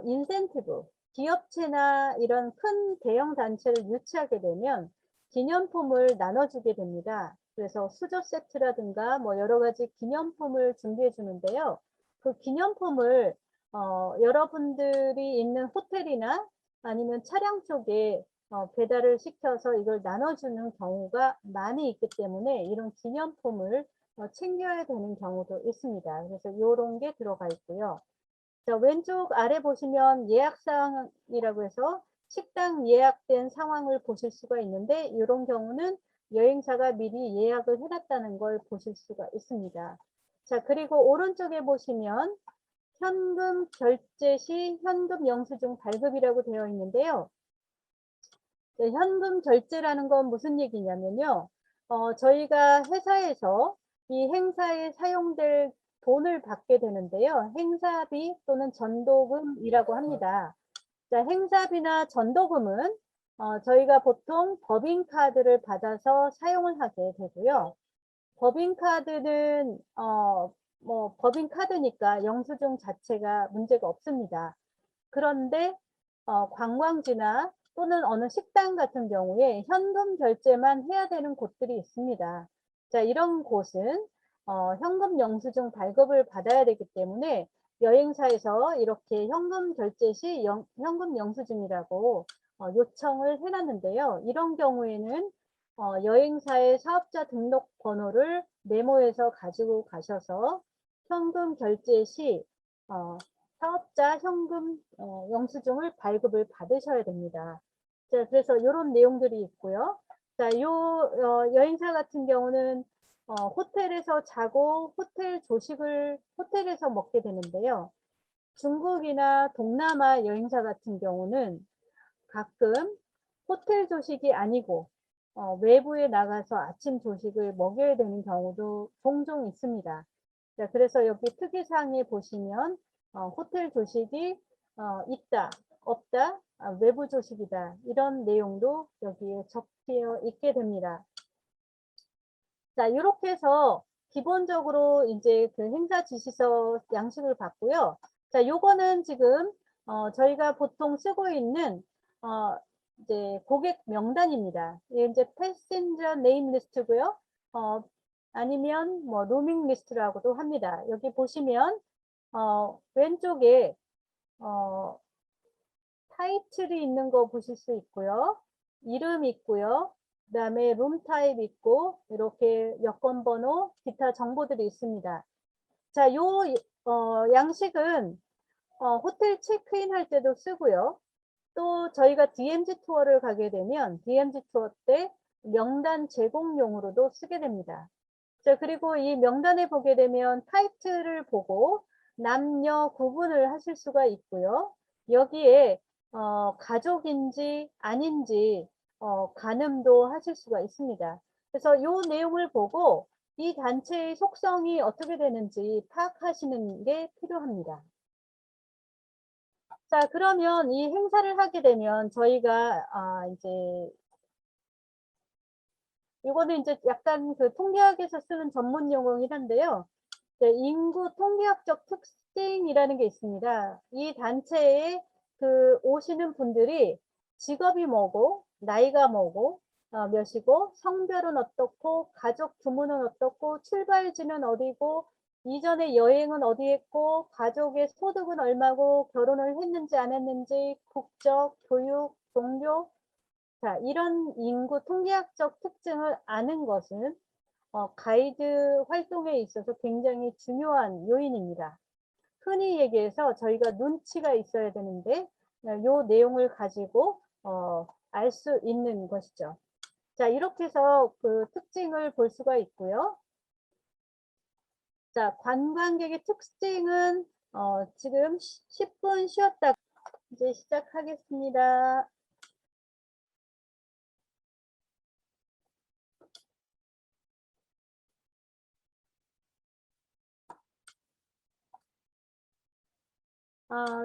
인센티브, 기업체나 이런 큰 대형 단체를 유치하게 되면 기념품을 나눠주게 됩니다. 그래서 수저 세트라든가 뭐 여러 가지 기념품을 준비해 주는데요. 그 기념품을 여러분들이 있는 호텔이나 아니면 차량 쪽에 배달을 시켜서 이걸 나눠주는 경우가 많이 있기 때문에 이런 기념품을 챙겨야 되는 경우도 있습니다. 그래서 이런 게 들어가 있고요. 자, 왼쪽 아래 보시면 예약사항이라고 해서 식당 예약된 상황을 보실 수가 있는데 이런 경우는 여행사가 미리 예약을 해놨다는 걸 보실 수가 있습니다. 자, 그리고 오른쪽에 보시면 현금 결제 시 현금 영수증 발급이라고 되어 있는데요. 네, 현금 결제라는 건 무슨 얘기냐면요. 저희가 회사에서 이 행사에 사용될 돈을 받게 되는데요. 행사비 또는 전도금이라고 합니다. 자, 행사비나 전도금은 저희가 보통 법인카드를 받아서 사용을 하게 되고요. 법인카드는 뭐 법인카드니까 영수증 자체가 문제가 없습니다. 그런데 관광지나 또는 어느 식당 같은 경우에 현금 결제만 해야 되는 곳들이 있습니다. 자, 이런 곳은 현금 영수증 발급을 받아야 되기 때문에 여행사에서 이렇게 현금 결제 시 현금 영수증이라고 요청을 해놨는데요. 이런 경우에는 여행사의 사업자 등록 번호를 메모해서 가지고 가셔서 현금 결제 시 사업자 현금 영수증을 발급을 받으셔야 됩니다. 자, 그래서 이런 내용들이 있고요. 자, 여행사 같은 경우는 호텔에서 자고 호텔 조식을 호텔에서 먹게 되는데요. 중국이나 동남아 여행사 같은 경우는 가끔 호텔 조식이 아니고 외부에 나가서 아침 조식을 먹여야 되는 경우도 종종 있습니다. 자, 그래서 여기 특이사항에 보시면 호텔 조식이 있다, 없다, 외부 조식이다 이런 내용도 여기에 적혀 있게 됩니다. 자, 이렇게 해서 기본적으로 이제 그 행사 지시서 양식을 받고요. 자, 요거는 지금 저희가 보통 쓰고 있는 이제 고객 명단입니다. 이게 이제 패신저 네임 리스트고요. 아니면 뭐 로밍 리스트라고도 합니다. 여기 보시면 왼쪽에 타이틀이 있는 거 보실 수 있고요. 이름 있고요. 그 다음에 룸 타입 있고 이렇게 여권 번호, 기타 정보들이 있습니다. 자, 요 양식은 호텔 체크인 할 때도 쓰고요. 또 저희가 DMZ 투어를 가게 되면 DMZ 투어 때 명단 제공용으로도 쓰게 됩니다. 자, 그리고 이 명단에 보게 되면 타이틀을 보고 남녀 구분을 하실 수가 있고요. 여기에 가족인지 아닌지 가늠도 하실 수가 있습니다. 그래서 이 내용을 보고 이 단체의 속성이 어떻게 되는지 파악하시는 게 필요합니다. 자, 그러면 이 행사를 하게 되면 저희가 이제 이거는 이제 약간 그 통계학에서 쓰는 전문 용어이긴 한데요. 네, 인구 통계학적 특징이라는 게 있습니다. 이 단체에 그 오시는 분들이 직업이 뭐고, 나이가 뭐고, 몇이고, 성별은 어떻고, 가족 규모는 어떻고, 출발지는 어디고, 이전에 여행은 어디 했고, 가족의 소득은 얼마고, 결혼을 했는지 안 했는지, 국적, 교육, 종교, 자, 이런 인구 통계학적 특징을 아는 것은 가이드 활동에 있어서 굉장히 중요한 요인입니다. 흔히 얘기해서 저희가 눈치가 있어야 되는데 이 내용을 가지고 알 수 있는 것이죠. 자, 이렇게 해서 그 특징을 볼 수가 있고요. 자, 관광객의 특징은 지금 10분 쉬었다 이제 시작하겠습니다.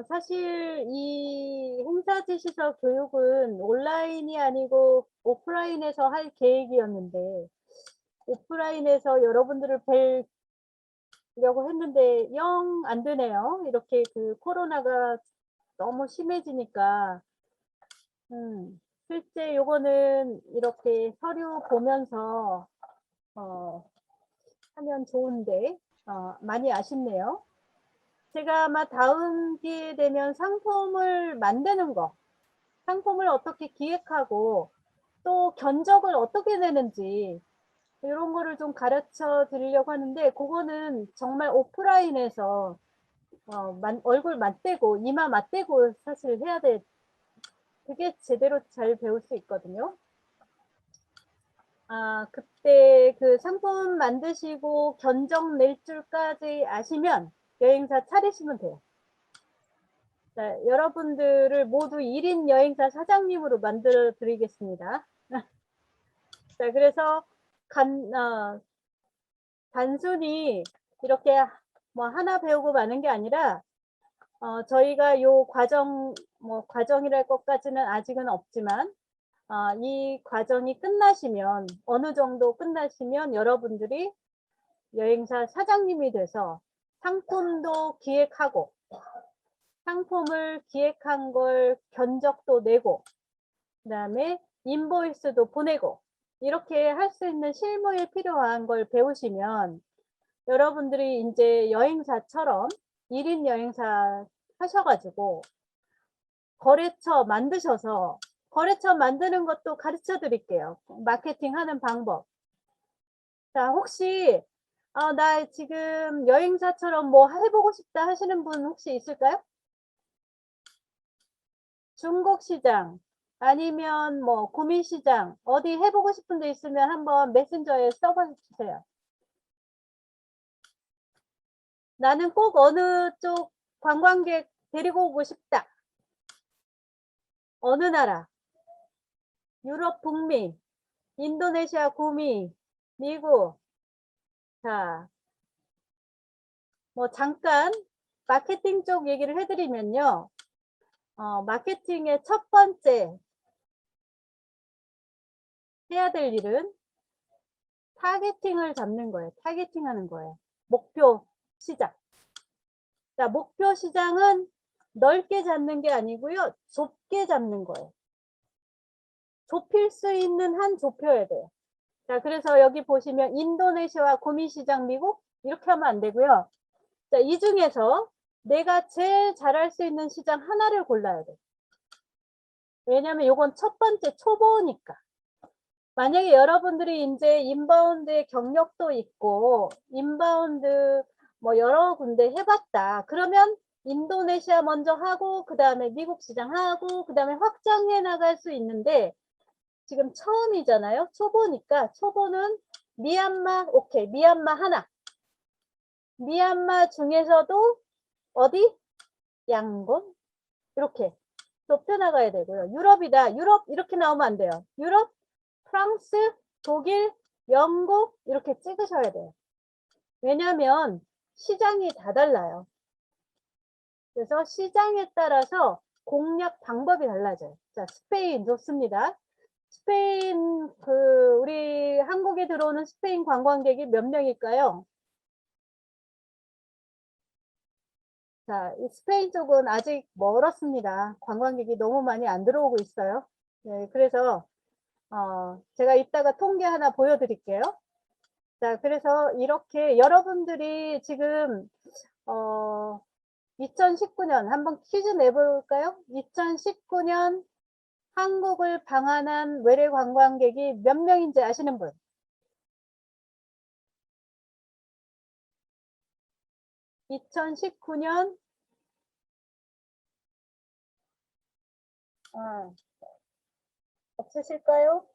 사실 이 행사지 시설 교육은 온라인이 아니고 오프라인에서 할 계획이었는데 오프라인에서 여러분들을 뵈려고 했는데 영 안 되네요. 이렇게 그 코로나가 너무 심해지니까 실제 요거는 이렇게 서류 보면서 하면 좋은데 많이 아쉽네요. 제가 아마 다음 기회 되면 상품을 만드는 거, 상품을 어떻게 기획하고 또 견적을 어떻게 내는지 이런 거를 좀 가르쳐 드리려고 하는데, 그거는 정말 오프라인에서 얼굴 맞대고 이마 맞대고 사실 해야 돼. 그게 제대로 잘 배울 수 있거든요. 그때 그 상품 만드시고 견적 낼 줄까지 아시면 여행사 차리시면 돼요. 자, 여러분들을 모두 1인 여행사 사장님으로 만들어 드리겠습니다. 자, 그래서 단순히 이렇게 뭐 하나 배우고 마는 게 아니라 저희가 요 과정, 뭐 과정이랄 것까지는 아직은 없지만 이 과정이 끝나시면, 어느 정도 끝나시면 여러분들이 여행사 사장님이 돼서 상품도 기획하고 상품을 기획한 걸 견적도 내고 그 다음에 인보이스도 보내고 이렇게 할 수 있는 실무에 필요한 걸 배우시면 여러분들이 이제 여행사처럼 1인 여행사 하셔가지고 거래처 만드셔서, 거래처 만드는 것도 가르쳐 드릴게요. 마케팅 하는 방법. 자, 혹시 나 지금 여행사처럼 뭐 해보고 싶다 하시는 분 혹시 있을까요? 중국 시장 아니면 뭐 구미 시장 어디 해보고 싶은 데 있으면 한번 메신저에 써봐 주세요. 나는 꼭 어느 쪽 관광객 데리고 오고 싶다. 어느 나라? 유럽 북미, 인도네시아 구미, 미국. 자, 뭐 잠깐 마케팅 쪽 얘기를 해드리면요. 마케팅의 첫 번째 해야 될 일은 타겟팅을 잡는 거예요. 타겟팅 하는 거예요. 목표 시장. 자, 목표 시장은 넓게 잡는 게 아니고요. 좁게 잡는 거예요. 좁힐 수 있는 한 좁혀야 돼요. 자, 그래서 여기 보시면 인도네시아와 구미 시장 미국 이렇게 하면 안 되고요. 자, 이 중에서 내가 제일 잘할 수 있는 시장 하나를 골라야 돼. 왜냐면 이건 첫 번째 초보니까. 만약에 여러분들이 이제 인바운드의 경력도 있고 인바운드 뭐 여러 군데 해봤다. 그러면 인도네시아 먼저 하고 그 다음에 미국 시장 하고 그 다음에 확장해 나갈 수 있는데 지금 처음이잖아요. 초보니까 초보는 미얀마, 오케이, 미얀마 하나. 미얀마 중에서도 어디? 양곤? 이렇게 좁혀 나가야 되고요. 유럽이다. 유럽 이렇게 나오면 안 돼요. 유럽, 프랑스, 독일, 영국 이렇게 찍으셔야 돼요. 왜냐하면 시장이 다 달라요. 그래서 시장에 따라서 공략 방법이 달라져요. 자, 스페인 좋습니다. 스페인 우리 한국에 들어오는 스페인 관광객이 몇 명일까요? 자, 이 스페인 쪽은 아직 멀었습니다. 관광객이 너무 많이 안 들어오고 있어요. 네, 그래서 제가 이따가 통계 하나 보여드릴게요. 자, 그래서 이렇게 여러분들이 지금 2019년 한번 퀴즈 내볼까요? 2019년 한국을 방한한 외래 관광객이 몇 명인지 아시는 분? 2019년 없으실까요?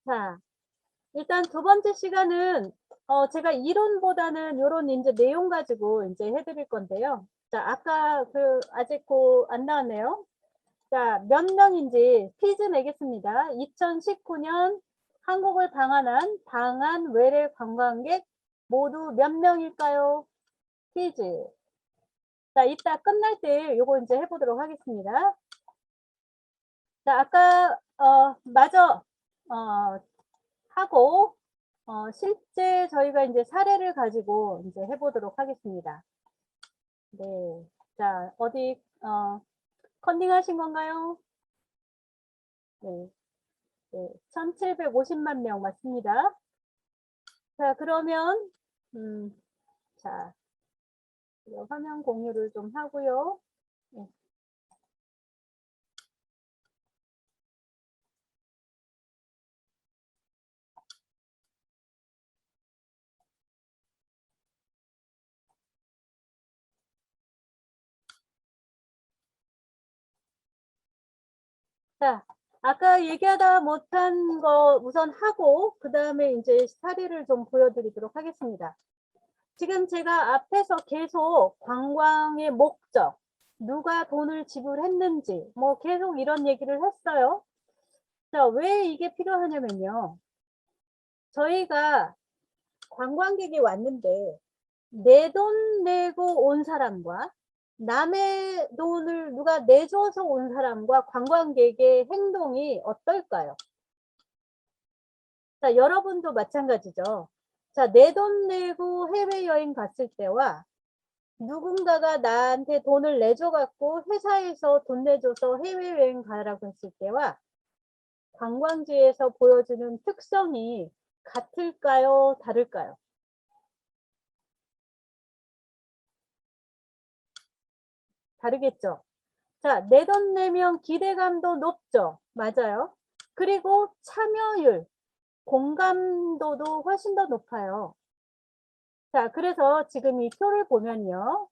자, 일단 두 번째 시간은 제가 이론보다는 이런 이제 내용 가지고 이제 해드릴 건데요. 자, 아까 아직 안 나왔네요. 자, 몇 명인지 퀴즈 내겠습니다. 2019년 한국을 방한 외래 관광객 모두 몇 명일까요? 퀴즈. 자, 이따 끝날 때 요거 이제 해보도록 하겠습니다. 자, 아까 마저 하고 실제 저희가 이제 사례를 가지고 이제 해보도록 하겠습니다. 네. 자, 어디 컨닝하신 건가요? 네. 네. 1750만 명 맞습니다. 자, 그러면, 자, 화면 공유를 좀 하고요. 네. 자, 아까 얘기하다 못한 거 우선 하고, 그 다음에 이제 사례를 좀 보여드리도록 하겠습니다. 지금 제가 앞에서 계속 관광의 목적, 누가 돈을 지불했는지, 뭐 계속 이런 얘기를 했어요. 자, 왜 이게 필요하냐면요. 저희가 관광객이 왔는데, 내 돈 내고 온 사람과 남의 돈을 누가 내줘서 온 사람과 관광객의 행동이 어떨까요? 자, 여러분도 마찬가지죠. 자, 내 돈 내고 해외여행 갔을 때와 누군가가 나한테 돈을 내줘갖고 회사에서 돈 내줘서 해외여행 가라고 했을 때와 관광지에서 보여주는 특성이 같을까요? 다를까요? 다르겠죠. 자, 내 돈 내면 기대감도 높죠. 맞아요. 그리고 참여율, 공감도도 훨씬 더 높아요. 자, 그래서 지금 이 표를 보면요.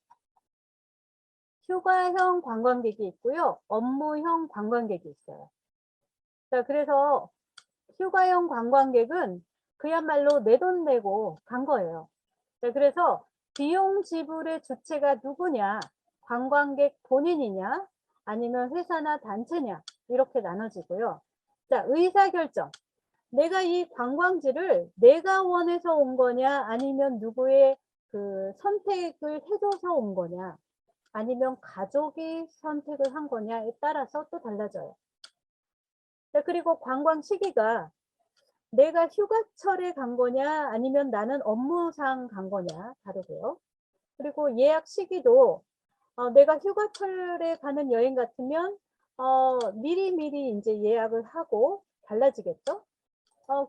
휴가형 관광객이 있고요. 업무형 관광객이 있어요. 자, 그래서 휴가형 관광객은 그야말로 내 돈 내고 간 거예요. 자, 그래서 비용 지불의 주체가 누구냐? 관광객 본인이냐? 아니면 회사나 단체냐? 이렇게 나눠지고요. 자, 의사결정. 내가 이 관광지를 내가 원해서 온 거냐? 아니면 누구의 그 선택을 해줘서 온 거냐? 아니면 가족이 선택을 한 거냐에 따라서 또 달라져요. 자, 그리고 관광 시기가 내가 휴가철에 간 거냐 아니면 나는 업무상 간 거냐 다르고요. 그리고 예약 시기도 내가 휴가철에 가는 여행 같으면 미리미리 이제 예약을 하고 달라지겠죠.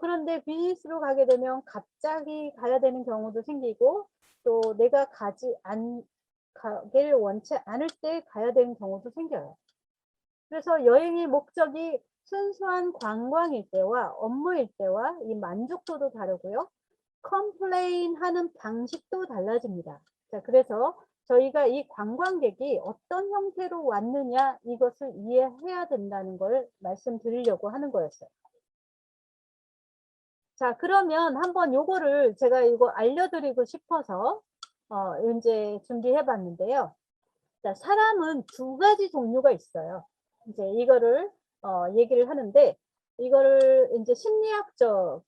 그런데 비즈니스로 가게 되면 갑자기 가야 되는 경우도 생기고 또 내가 가기를 원치 않을 때 가야 되는 경우도 생겨요. 그래서 여행의 목적이 순수한 관광일 때와 업무일 때와 이 만족도도 다르고요. 컴플레인 하는 방식도 달라집니다. 자, 그래서 저희가 이 관광객이 어떤 형태로 왔느냐 이것을 이해해야 된다는 걸 말씀드리려고 하는 거였어요. 자, 그러면 한번 요거를 제가 이거 알려드리고 싶어서 이제 준비해 봤는데요. 자, 사람은 두 가지 종류가 있어요. 이제 이거를 얘기를 하는데 이거를 이제 심리학적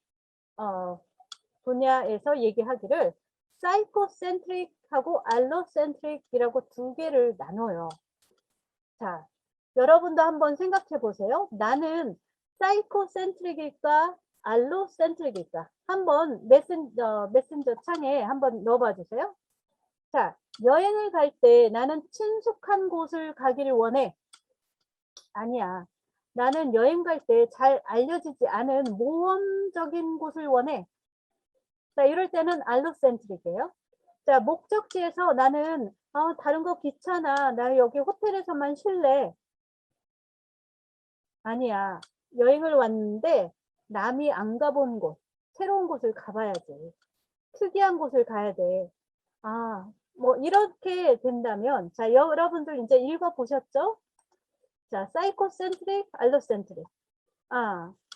분야에서 얘기하기를 사이코센트릭하고 알로센트릭이라고 두 개를 나눠요. 자, 여러분도 한번 생각해 보세요. 나는 사이코센트릭일까 알로센트릭일까? 한번 메신저 창에 한번 넣어봐 주세요. 자, 여행을 갈 때 나는 친숙한 곳을 가기를 원해. 아니야. 나는 여행 갈 때 잘 알려지지 않은 모험적인 곳을 원해. 자, 이럴 때는 알로센트릭이에요. 자, 목적지에서 나는 다른 거 귀찮아. 나 여기 호텔에서만 쉴래. 아니야. 여행을 왔는데 남이 안 가본 곳, 새로운 곳을 가봐야지. 특이한 곳을 가야 돼. 뭐 이렇게 된다면 자, 여러분들 이제 읽어보셨죠? 자, 사이코센트릭, 알로센트릭.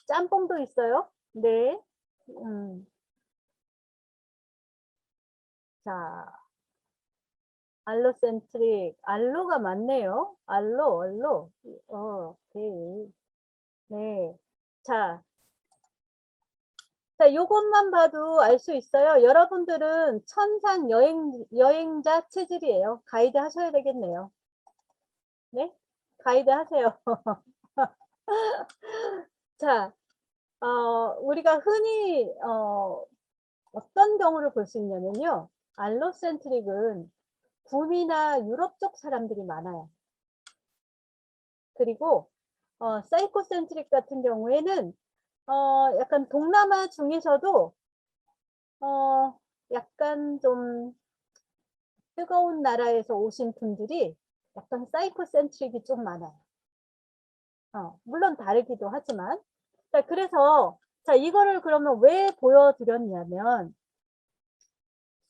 짬뽕도 있어요. 네. 자, 알로센트릭. 알로가 맞네요. 알로. 오케이. 네. 자, 요것만 봐도 알 수 있어요. 여러분들은 천상 여행자 체질이에요. 가이드 하셔야 되겠네요. 네? 가이드 하세요. 자, 우리가 흔히, 어떤 경우를 볼 수 있냐면요. 알로센트릭은 북이나 유럽 쪽 사람들이 많아요. 그리고 사이코센트릭 같은 경우에는 약간 동남아 중에서도 약간 좀 뜨거운 나라에서 오신 분들이 약간 사이코센트릭이 좀 많아요. 물론 다르기도 하지만. 자, 그래서 자, 이거를 그러면 왜 보여드렸냐면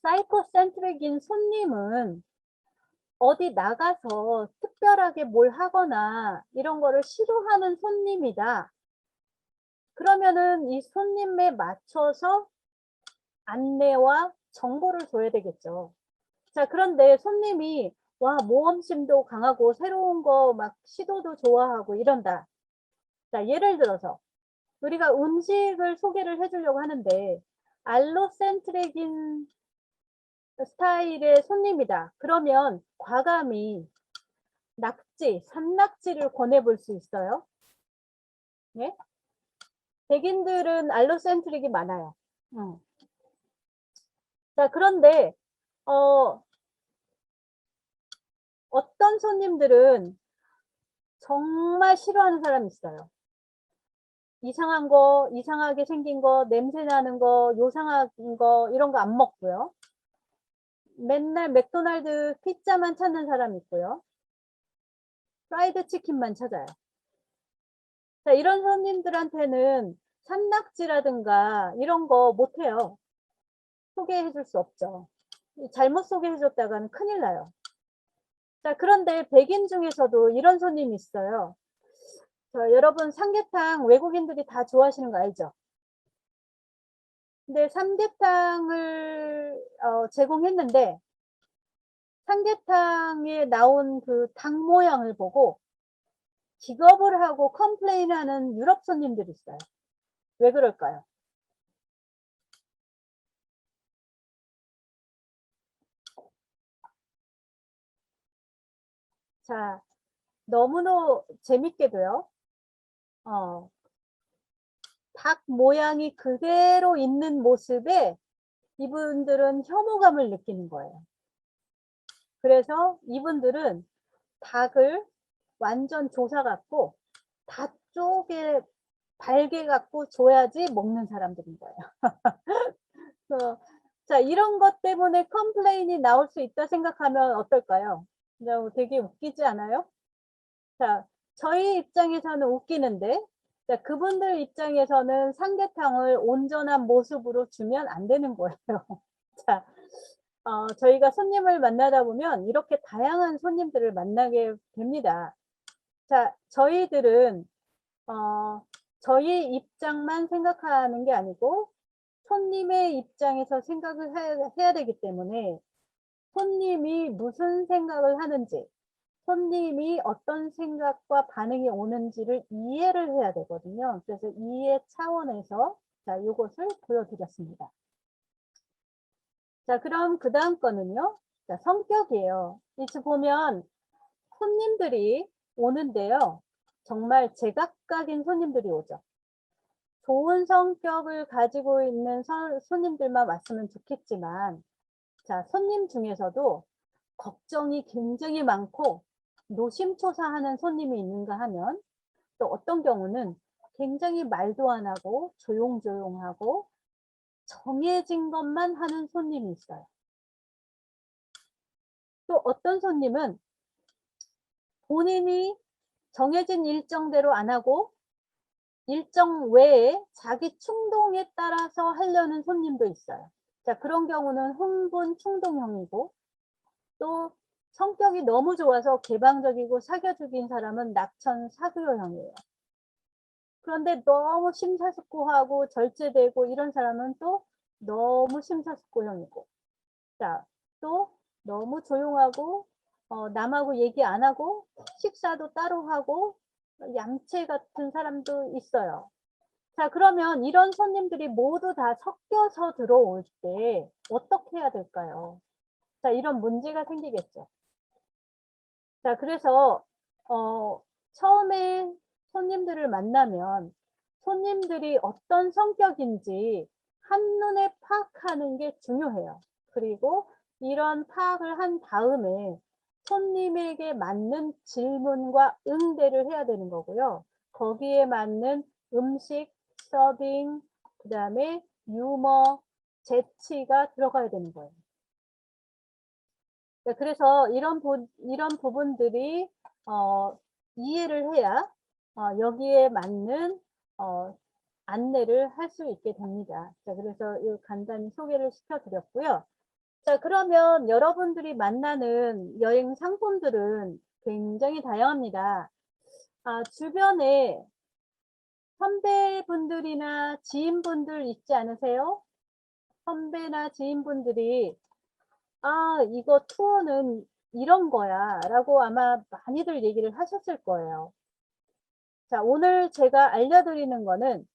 사이코센트릭인 손님은 어디 나가서 특별하게 뭘 하거나 이런 거를 싫어하는 손님이다. 그러면은 이 손님에 맞춰서 안내와 정보를 줘야 되겠죠. 자, 그런데 손님이 와, 모험심도 강하고 새로운 거 막 시도도 좋아하고 이런다. 자, 예를 들어서 우리가 음식을 소개를 해주려고 하는데 알로센트릭인 스타일의 손님이다. 그러면 과감히 낙지, 산낙지를 권해볼 수 있어요. 예? 백인들은 알로센트릭이 많아요. 자, 그런데 어떤 손님들은 정말 싫어하는 사람이 있어요. 이상한 거, 이상하게 생긴 거, 냄새 나는 거, 요상한 거 이런 거 안 먹고요. 맨날 맥도날드 피자만 찾는 사람이 있고요. 프라이드 치킨만 찾아요. 자, 이런 손님들한테는 산낙지라든가 이런 거 못해요. 소개해 줄 수 없죠. 잘못 소개해 줬다가는 큰일 나요. 자, 그런데 백인 중에서도 이런 손님이 있어요. 자, 여러분 삼계탕 외국인들이 다 좋아하시는 거 알죠? 근데 삼계탕을 제공했는데 삼계탕에 나온 그 닭 모양을 보고 기겁을 하고 컴플레인하는 유럽 손님들이 있어요. 왜 그럴까요? 자, 너무너무 재밌게도요. 닭 모양이 그대로 있는 모습에 이분들은 혐오감을 느끼는 거예요. 그래서 이분들은 닭을 완전 조사 갖고 다 쪼개 발개 갖고 줘야지 먹는 사람들인 거예요. 자, 이런 것 때문에 컴플레인이 나올 수 있다 생각하면 어떨까요? 되게 웃기지 않아요? 자, 저희 입장에서는 웃기는데, 자, 그분들 입장에서는 삼계탕을 온전한 모습으로 주면 안 되는 거예요. 자, 저희가 손님을 만나다 보면 이렇게 다양한 손님들을 만나게 됩니다. 자, 저희들은 저희 입장만 생각하는 게 아니고 손님의 입장에서 생각을 해야 되기 때문에 손님이 무슨 생각을 하는지, 손님이 어떤 생각과 반응이 오는지를 이해를 해야 되거든요. 그래서 이해 차원에서 자, 이것을 보여드렸습니다. 자, 그럼 그 다음 거는요. 자, 성격이에요. 이치 보면 손님들이 오는데요. 정말 제각각인 손님들이 오죠. 좋은 성격을 가지고 있는 손님들만 왔으면 좋겠지만, 자, 손님 중에서도 걱정이 굉장히 많고 노심초사하는 손님이 있는가 하면 또 어떤 경우는 굉장히 말도 안 하고 조용조용하고 정해진 것만 하는 손님이 있어요. 또 어떤 손님은 본인이 정해진 일정대로 안 하고 일정 외에 자기 충동에 따라서 하려는 손님도 있어요. 자, 그런 경우는 흥분 충동형이고 또 성격이 너무 좋아서 개방적이고 사교적인 사람은 낙천 사교형이에요. 그런데 너무 심사숙고하고 절제되고 이런 사람은 또 너무 심사숙고형이고, 자, 또 너무 조용하고 남하고 얘기 안 하고 식사도 따로 하고 얌체 같은 사람도 있어요. 자, 그러면 이런 손님들이 모두 다 섞여서 들어올 때 어떻게 해야 될까요? 자, 이런 문제가 생기겠죠. 자, 그래서 처음에 손님들을 만나면 손님들이 어떤 성격인지 한눈에 파악하는 게 중요해요. 그리고 이런 파악을 한 다음에 손님에게 맞는 질문과 응대를 해야 되는 거고요. 거기에 맞는 음식, 서빙, 그 다음에 유머, 재치가 들어가야 되는 거예요. 네, 그래서 이런 부분들이 이해를 해야 여기에 맞는 안내를 할 수 있게 됩니다. 자, 그래서 간단히 소개를 시켜드렸고요. 자, 그러면 여러분들이 만나는 여행 상품들은 굉장히 다양합니다. 주변에 선배분들이나 지인분들 있지 않으세요? 선배나 지인분들이 이거 투어는 이런 거야 라고 아마 많이들 얘기를 하셨을 거예요. 자, 오늘 제가 알려드리는 거는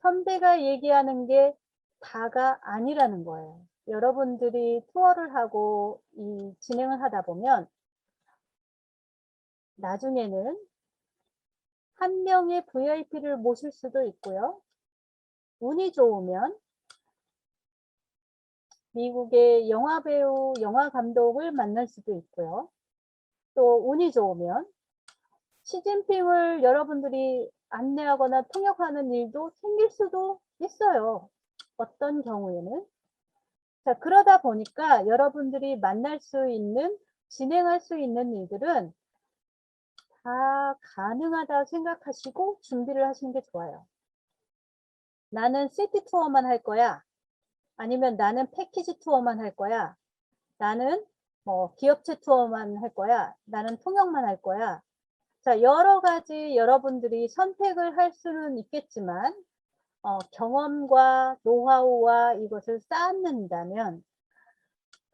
선배가 얘기하는 게 다가 아니라는 거예요. 여러분들이 투어를 하고 진행을 하다 보면 나중에는 한 명의 VIP를 모실 수도 있고요. 운이 좋으면 미국의 영화배우, 영화감독을 만날 수도 있고요. 또 운이 좋으면 시진핑을 여러분들이 안내하거나 통역하는 일도 생길 수도 있어요. 어떤 경우에는. 자, 그러다 보니까 여러분들이 만날 수 있는, 진행할 수 있는 일들은 다 가능하다 생각하시고 준비를 하시는 게 좋아요. 나는 시티 투어만 할 거야. 아니면 나는 패키지 투어만 할 거야. 나는 기업체 투어만 할 거야. 나는 통역만 할 거야. 자, 여러 가지 여러분들이 선택을 할 수는 있겠지만 경험과 노하우와 이것을 쌓는다면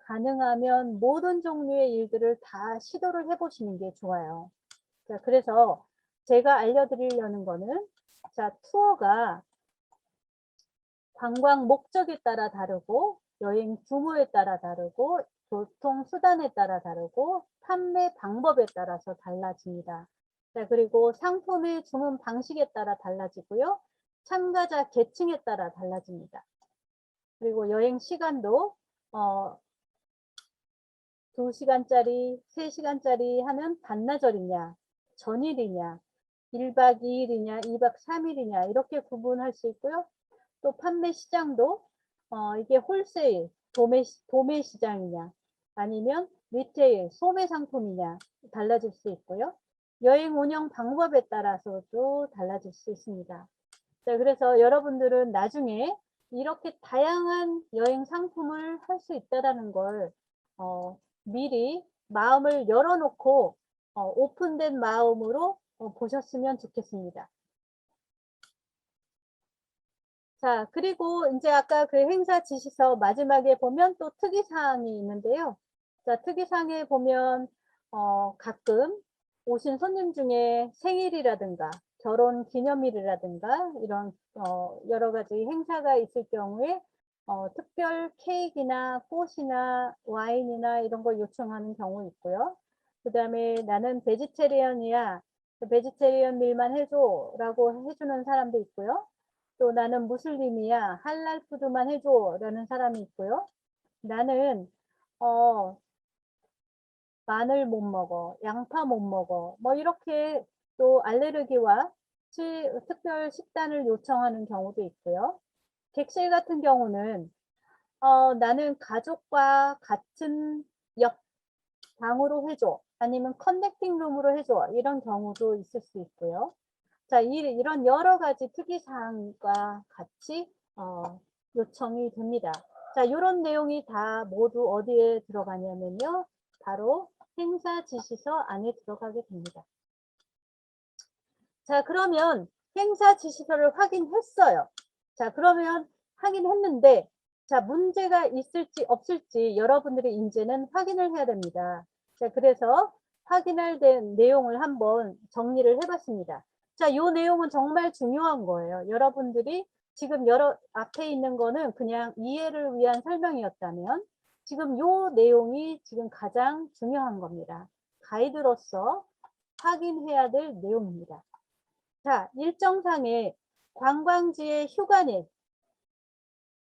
가능하면 모든 종류의 일들을 다 시도를 해보시는 게 좋아요. 자, 그래서 제가 알려드리려는 거는 자, 투어가 관광 목적에 따라 다르고 여행 규모에 따라 다르고 교통수단에 따라 다르고 판매 방법에 따라서 달라집니다. 자, 그리고 상품의 주문 방식에 따라 달라지고요. 참가자 계층에 따라 달라집니다. 그리고 여행 시간도 2시간짜리, 3시간짜리 하는 반나절이냐, 전일이냐, 1박 2일이냐, 2박 3일이냐 이렇게 구분할 수 있고요. 또 판매 시장도 이게 홀세일, 도매 시장이냐 아니면 리테일, 소매 상품이냐 달라질 수 있고요. 여행 운영 방법에 따라서도 달라질 수 있습니다. 자, 그래서 여러분들은 나중에 이렇게 다양한 여행 상품을 할 수 있다는 걸 미리 마음을 열어놓고 오픈된 마음으로 보셨으면 좋겠습니다. 자, 그리고 이제 아까 그 행사 지시서 마지막에 보면 또 특이사항이 있는데요. 자, 특이사항에 보면 가끔 오신 손님 중에 생일이라든가 결혼 기념일이라든가 이런 여러 가지 행사가 있을 경우에 특별 케이크나 꽃이나 와인이나 이런 걸 요청하는 경우 있고요. 그 다음에 나는 베지테리언이야. 베지테리언 밀만 해줘 라고 해주는 사람도 있고요. 또 나는 무슬림이야. 할랄 푸드만 해줘 라는 사람이 있고요. 나는 마늘 못 먹어. 양파 못 먹어. 뭐 이렇게 또 알레르기와 특별 식단을 요청하는 경우도 있고요. 객실 같은 경우는 나는 가족과 같은 옆 방으로 해줘. 아니면 커넥팅 룸으로 해줘. 이런 경우도 있을 수 있고요. 자, 이런 여러 가지 특이사항과 같이 요청이 됩니다. 자, 이런 내용이 다 모두 어디에 들어가냐면요. 바로 행사 지시서 안에 들어가게 됩니다. 자, 그러면 행사 지시서를 확인했어요. 자, 그러면 확인했는데 자, 문제가 있을지 없을지 여러분들이 이제는 확인을 해야 됩니다. 자, 그래서 확인할 내용을 한번 정리를 해봤습니다. 자, 이 내용은 정말 중요한 거예요. 여러분들이 지금 앞에 있는 거는 그냥 이해를 위한 설명이었다면 지금 이 내용이 지금 가장 중요한 겁니다. 가이드로서 확인해야 될 내용입니다. 자, 일정상의 관광지의 휴관일,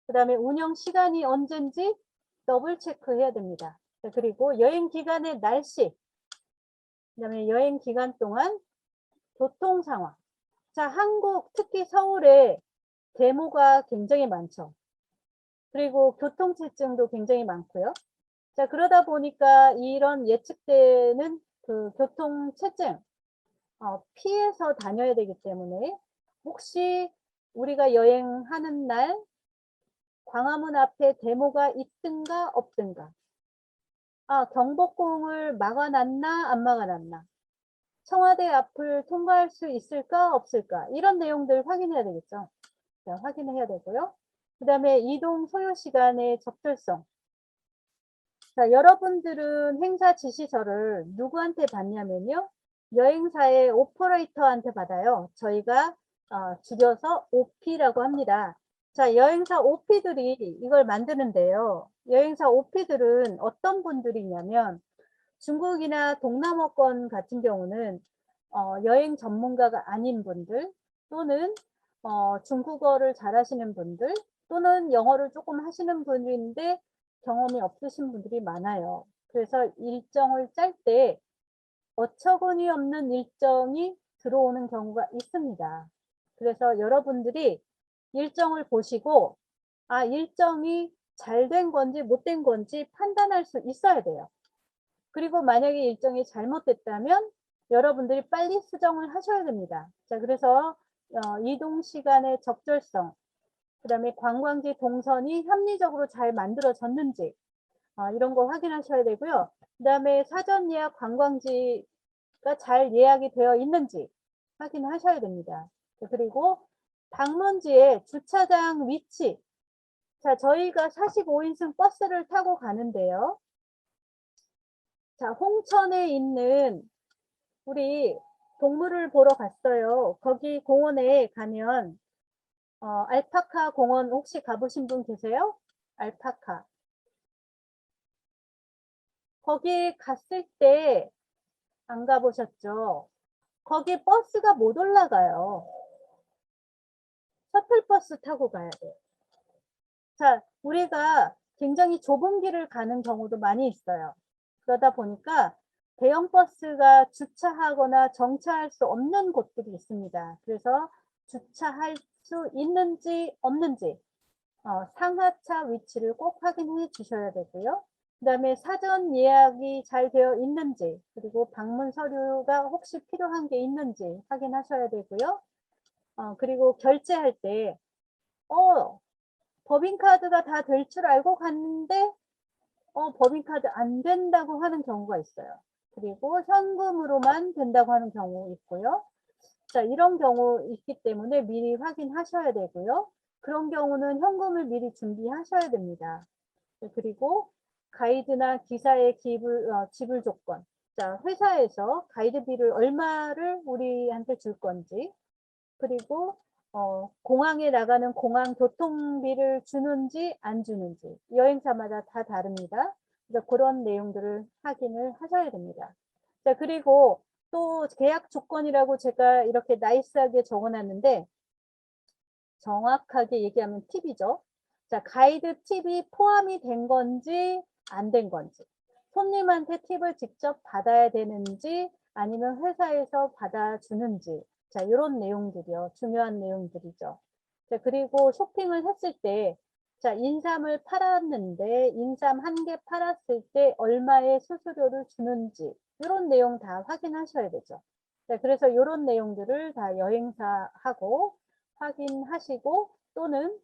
그 다음에 운영 시간이 언젠지 더블 체크해야 됩니다. 자, 그리고 여행 기간의 날씨, 그다음에 여행 기간 동안 교통 상황. 자, 한국 특히 서울에 데모가 굉장히 많죠. 그리고 교통체증도 굉장히 많고요. 자, 그러다 보니까 이런 예측되는 그 교통체증 피해서 다녀야 되기 때문에 혹시 우리가 여행하는 날 광화문 앞에 데모가 있든가 없든가, 경복궁을 막아놨나 안 막아놨나, 청와대 앞을 통과할 수 있을까 없을까, 이런 내용들 확인해야 되겠죠. 자, 확인해야 되고요. 그 다음에 이동 소요 시간의 적절성. 자, 여러분들은 행사 지시서를 누구한테 받냐면요. 여행사의 오퍼레이터한테 받아요. 저희가 줄여서 OP라고 합니다. 자, 여행사 OP들이 이걸 만드는데요. 여행사 OP들은 어떤 분들이냐면 중국이나 동남아권 같은 경우는 여행 전문가가 아닌 분들, 또는 중국어를 잘하시는 분들, 또는 영어를 조금 하시는 분인데 경험이 없으신 분들이 많아요. 그래서 일정을 짤 때 어처구니 없는 일정이 들어오는 경우가 있습니다. 그래서 여러분들이 일정을 보시고 일정이 잘 된 건지 못된 건지 판단할 수 있어야 돼요. 그리고 만약에 일정이 잘못됐다면 여러분들이 빨리 수정을 하셔야 됩니다. 자, 그래서 이동 시간의 적절성, 그 다음에 관광지 동선이 합리적으로 잘 만들어졌는지 이런 거 확인하셔야 되고요. 그 다음에 사전 예약 관광지가 잘 예약이 되어 있는지 확인하셔야 됩니다. 그리고 방문지의 주차장 위치. 자, 저희가 45인승 버스를 타고 가는데요. 자, 홍천에 있는 우리 동물을 보러 갔어요. 거기 공원에 가면 알파카 공원 혹시 가보신 분 계세요? 알파카. 거기 갔을 때 안 가보셨죠? 거기 버스가 못 올라가요. 셔틀버스 타고 가야 돼요. 자, 우리가 굉장히 좁은 길을 가는 경우도 많이 있어요. 그러다 보니까 대형 버스가 주차하거나 정차할 수 없는 곳들이 있습니다. 그래서 주차할 수 있는지 없는지 상하차 위치를 꼭 확인해 주셔야 되고요. 그 다음에 사전 예약이 잘 되어 있는지, 그리고 방문 서류가 혹시 필요한 게 있는지 확인하셔야 되고요. 그리고 결제할 때 법인카드가 다 될 줄 알고 갔는데 법인카드 안 된다고 하는 경우가 있어요. 그리고 현금으로만 된다고 하는 경우 있고요. 자, 이런 경우 있기 때문에 미리 확인하셔야 되고요. 그런 경우는 현금을 미리 준비하셔야 됩니다. 그리고 가이드나 기사의 지불 조건. 자, 회사에서 가이드비를 얼마를 우리한테 줄 건지, 그리고 공항에 나가는 공항 교통비를 주는지 안 주는지 여행사마다 다 다릅니다. 그래서 그런 내용들을 확인을 하셔야 됩니다. 자, 그리고 또 계약 조건이라고 제가 이렇게 나이스하게 적어놨는데 정확하게 얘기하면 팁이죠. 자, 가이드 팁이 포함이 된 건지 안 된 건지, 손님한테 팁을 직접 받아야 되는지 아니면 회사에서 받아주는지, 자, 이런 내용들이요. 중요한 내용들이죠. 자, 그리고 쇼핑을 했을 때, 자, 인삼을 팔았는데 인삼 한 개 팔았을 때 얼마의 수수료를 주는지 이런 내용 다 확인하셔야 되죠. 자, 그래서 이런 내용들을 다 여행사하고 확인하시고, 또는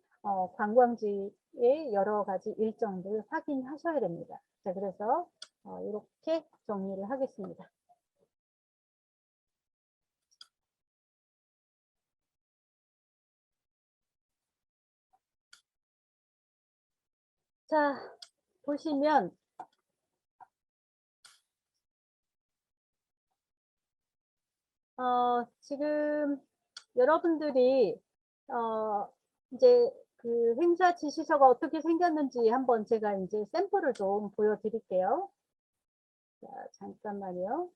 관광지의 여러 가지 일정들 확인하셔야 됩니다. 자, 그래서 이렇게 정리를 하겠습니다. 자, 보시면 지금 여러분들이 이제 그 행사 지시서가 어떻게 생겼는지 한번 제가 이제 샘플을 좀 보여드릴게요. 자, 잠깐만요.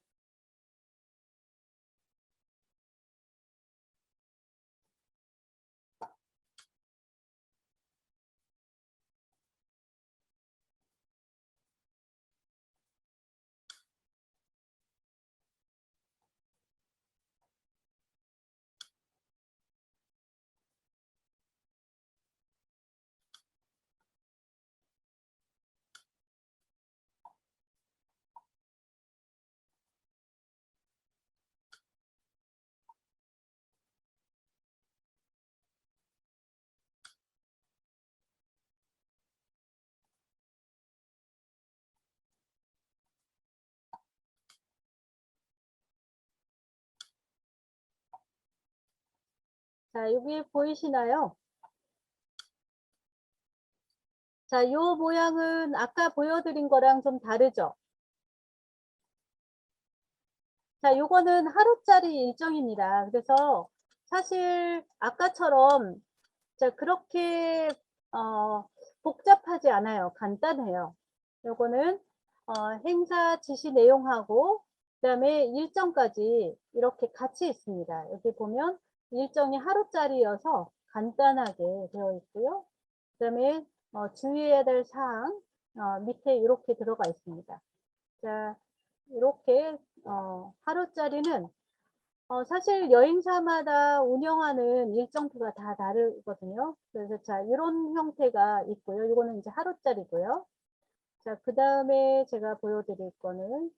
자, 여기 보이시나요? 자, 요 모양은 아까 보여드린 거랑 좀 다르죠? 자, 요거는 하루짜리 일정입니다. 그래서 사실 아까처럼 자, 그렇게 복잡하지 않아요. 간단해요. 요거는 행사 지시 내용하고 그다음에 일정까지 이렇게 같이 있습니다. 여기 보면 일정이 하루짜리여서 간단하게 되어 있고요. 그다음에 주의해야 될 사항 밑에 이렇게 들어가 있습니다. 자, 이렇게 하루짜리는 사실 여행사마다 운영하는 일정표가 다 다르거든요. 그래서 자, 이런 형태가 있고요. 이거는 이제 하루짜리고요. 자, 그 다음에 제가 보여드릴 거는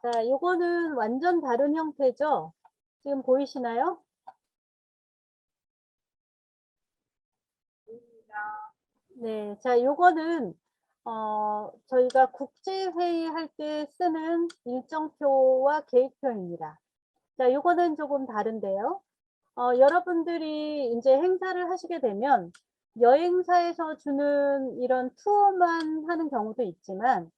자, 이거는 완전 다른 형태죠. 지금 보이시나요? 네, 자, 요거는 저희가 국제회의 할 때 쓰는 일정표와 계획표입니다. 자, 요거는 조금 다른데요. 여러분들이 이제 행사를 하시게 되면 여행사에서 주는 이런 투어만 하는 경우도 있지만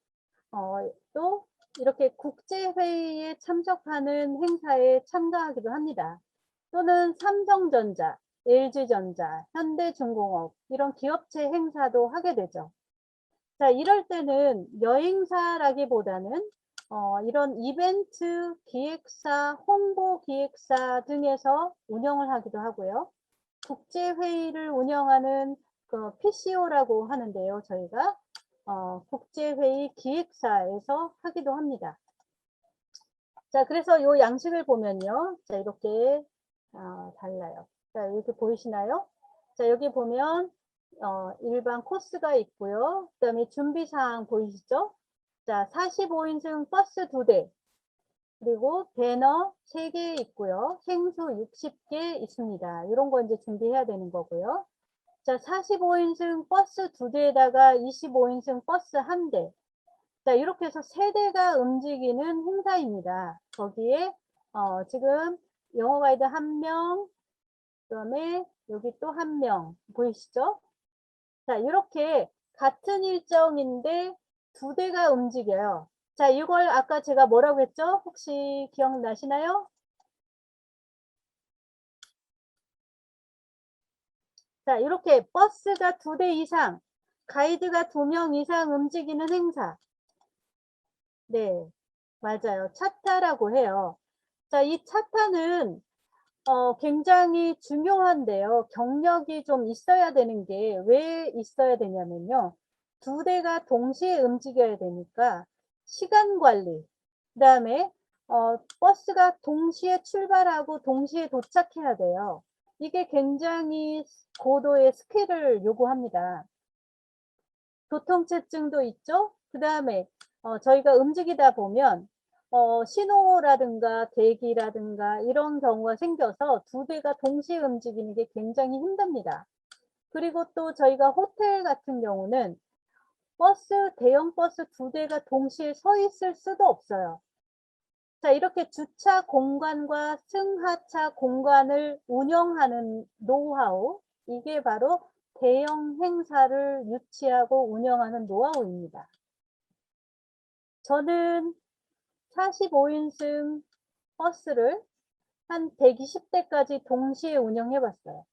또 이렇게 국제회의에 참석하는 행사에 참가하기도 합니다. 또는 삼성전자, LG전자, 현대중공업 이런 기업체 행사도 하게 되죠. 자, 이럴 때는 여행사라기보다는 이런 이벤트 기획사, 홍보 기획사 등에서 운영을 하기도 하고요. 국제회의를 운영하는 그 PCO라고 하는데요. 저희가 국제회의 기획사에서 하기도 합니다. 자, 그래서 이 양식을 보면요. 자, 이렇게 달라요. 자, 이렇게 보이시나요? 자, 여기 보면 일반 코스가 있고요. 그 다음에 준비사항 보이시죠? 자, 45인승 버스 2대, 그리고 배너 3개 있고요. 생수 60개 있습니다. 이런 거 이제 준비해야 되는 거고요. 자, 45인승 버스 2대에다가 25인승 버스 1대. 자, 이렇게 해서 3대가 움직이는 행사입니다. 거기에 지금 영어 가이드 1명, 그다음에 여기 또 1명 보이시죠? 자, 이렇게 같은 일정인데 2대가 움직여요. 자, 이걸 아까 제가 뭐라고 했죠? 혹시 기억나시나요? 자, 이렇게 버스가 2대 이상, 가이드가 2명 이상 움직이는 행사. 네, 맞아요. 차타라고 해요. 자, 이 차타는 굉장히 중요한데요. 경력이 좀 있어야 되는 게 왜 있어야 되냐면요. 2대가 동시에 움직여야 되니까 시간 관리, 그 다음에 버스가 동시에 출발하고 동시에 도착해야 돼요. 이게 굉장히 고도의 스킬을 요구합니다. 교통체증도 있죠. 그 다음에 저희가 움직이다 보면 신호라든가 대기라든가 이런 경우가 생겨서 2대가 동시에 움직이는 게 굉장히 힘듭니다. 그리고 또 저희가 호텔 같은 경우는 대형 버스 2대가 동시에 서 있을 수도 없어요. 자, 이렇게 주차 공간과 승하차 공간을 운영하는 노하우, 이게 바로 대형 행사를 유치하고 운영하는 노하우입니다. 저는 45인승 버스를 한 120대까지 동시에 운영해 봤어요.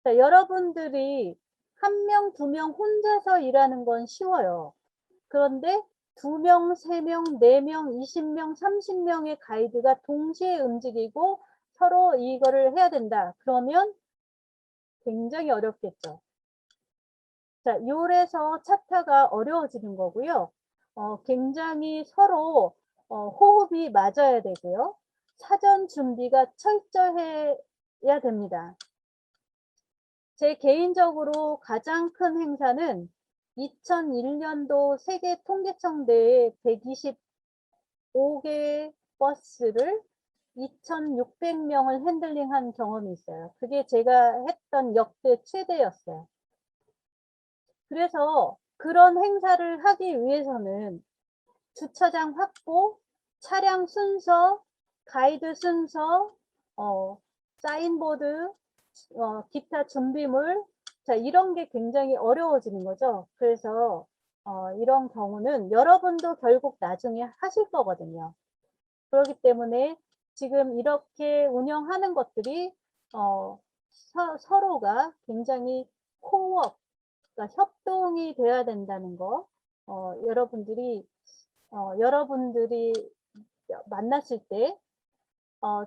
자, 여러분들이 1명, 2명 혼자서 일하는 건 쉬워요. 그런데 2명, 3명, 4명, 20명, 30명의 가이드가 동시에 움직이고 서로 이거를 해야 된다. 그러면 굉장히 어렵겠죠. 자, 요래서 차타가 어려워지는 거고요. 굉장히 서로 호흡이 맞아야 되고요. 사전 준비가 철저해야 됩니다. 제 개인적으로 가장 큰 행사는 2001년도 세계 통계청 대회 125개 버스를 2,600명을 핸들링한 경험이 있어요. 그게 제가 했던 역대 최대였어요. 그래서 그런 행사를 하기 위해서는 주차장 확보, 차량 순서, 가이드 순서, 사인보드, 기타 준비물, 자, 이런 게 굉장히 어려워지는 거죠. 그래서 이런 경우는 여러분도 결국 나중에 하실 거거든요. 그렇기 때문에 지금 이렇게 운영하는 것들이 서로가 굉장히 코업, 그러니까 협동이 돼야 된다는 거, 여러분들이 만났을 때,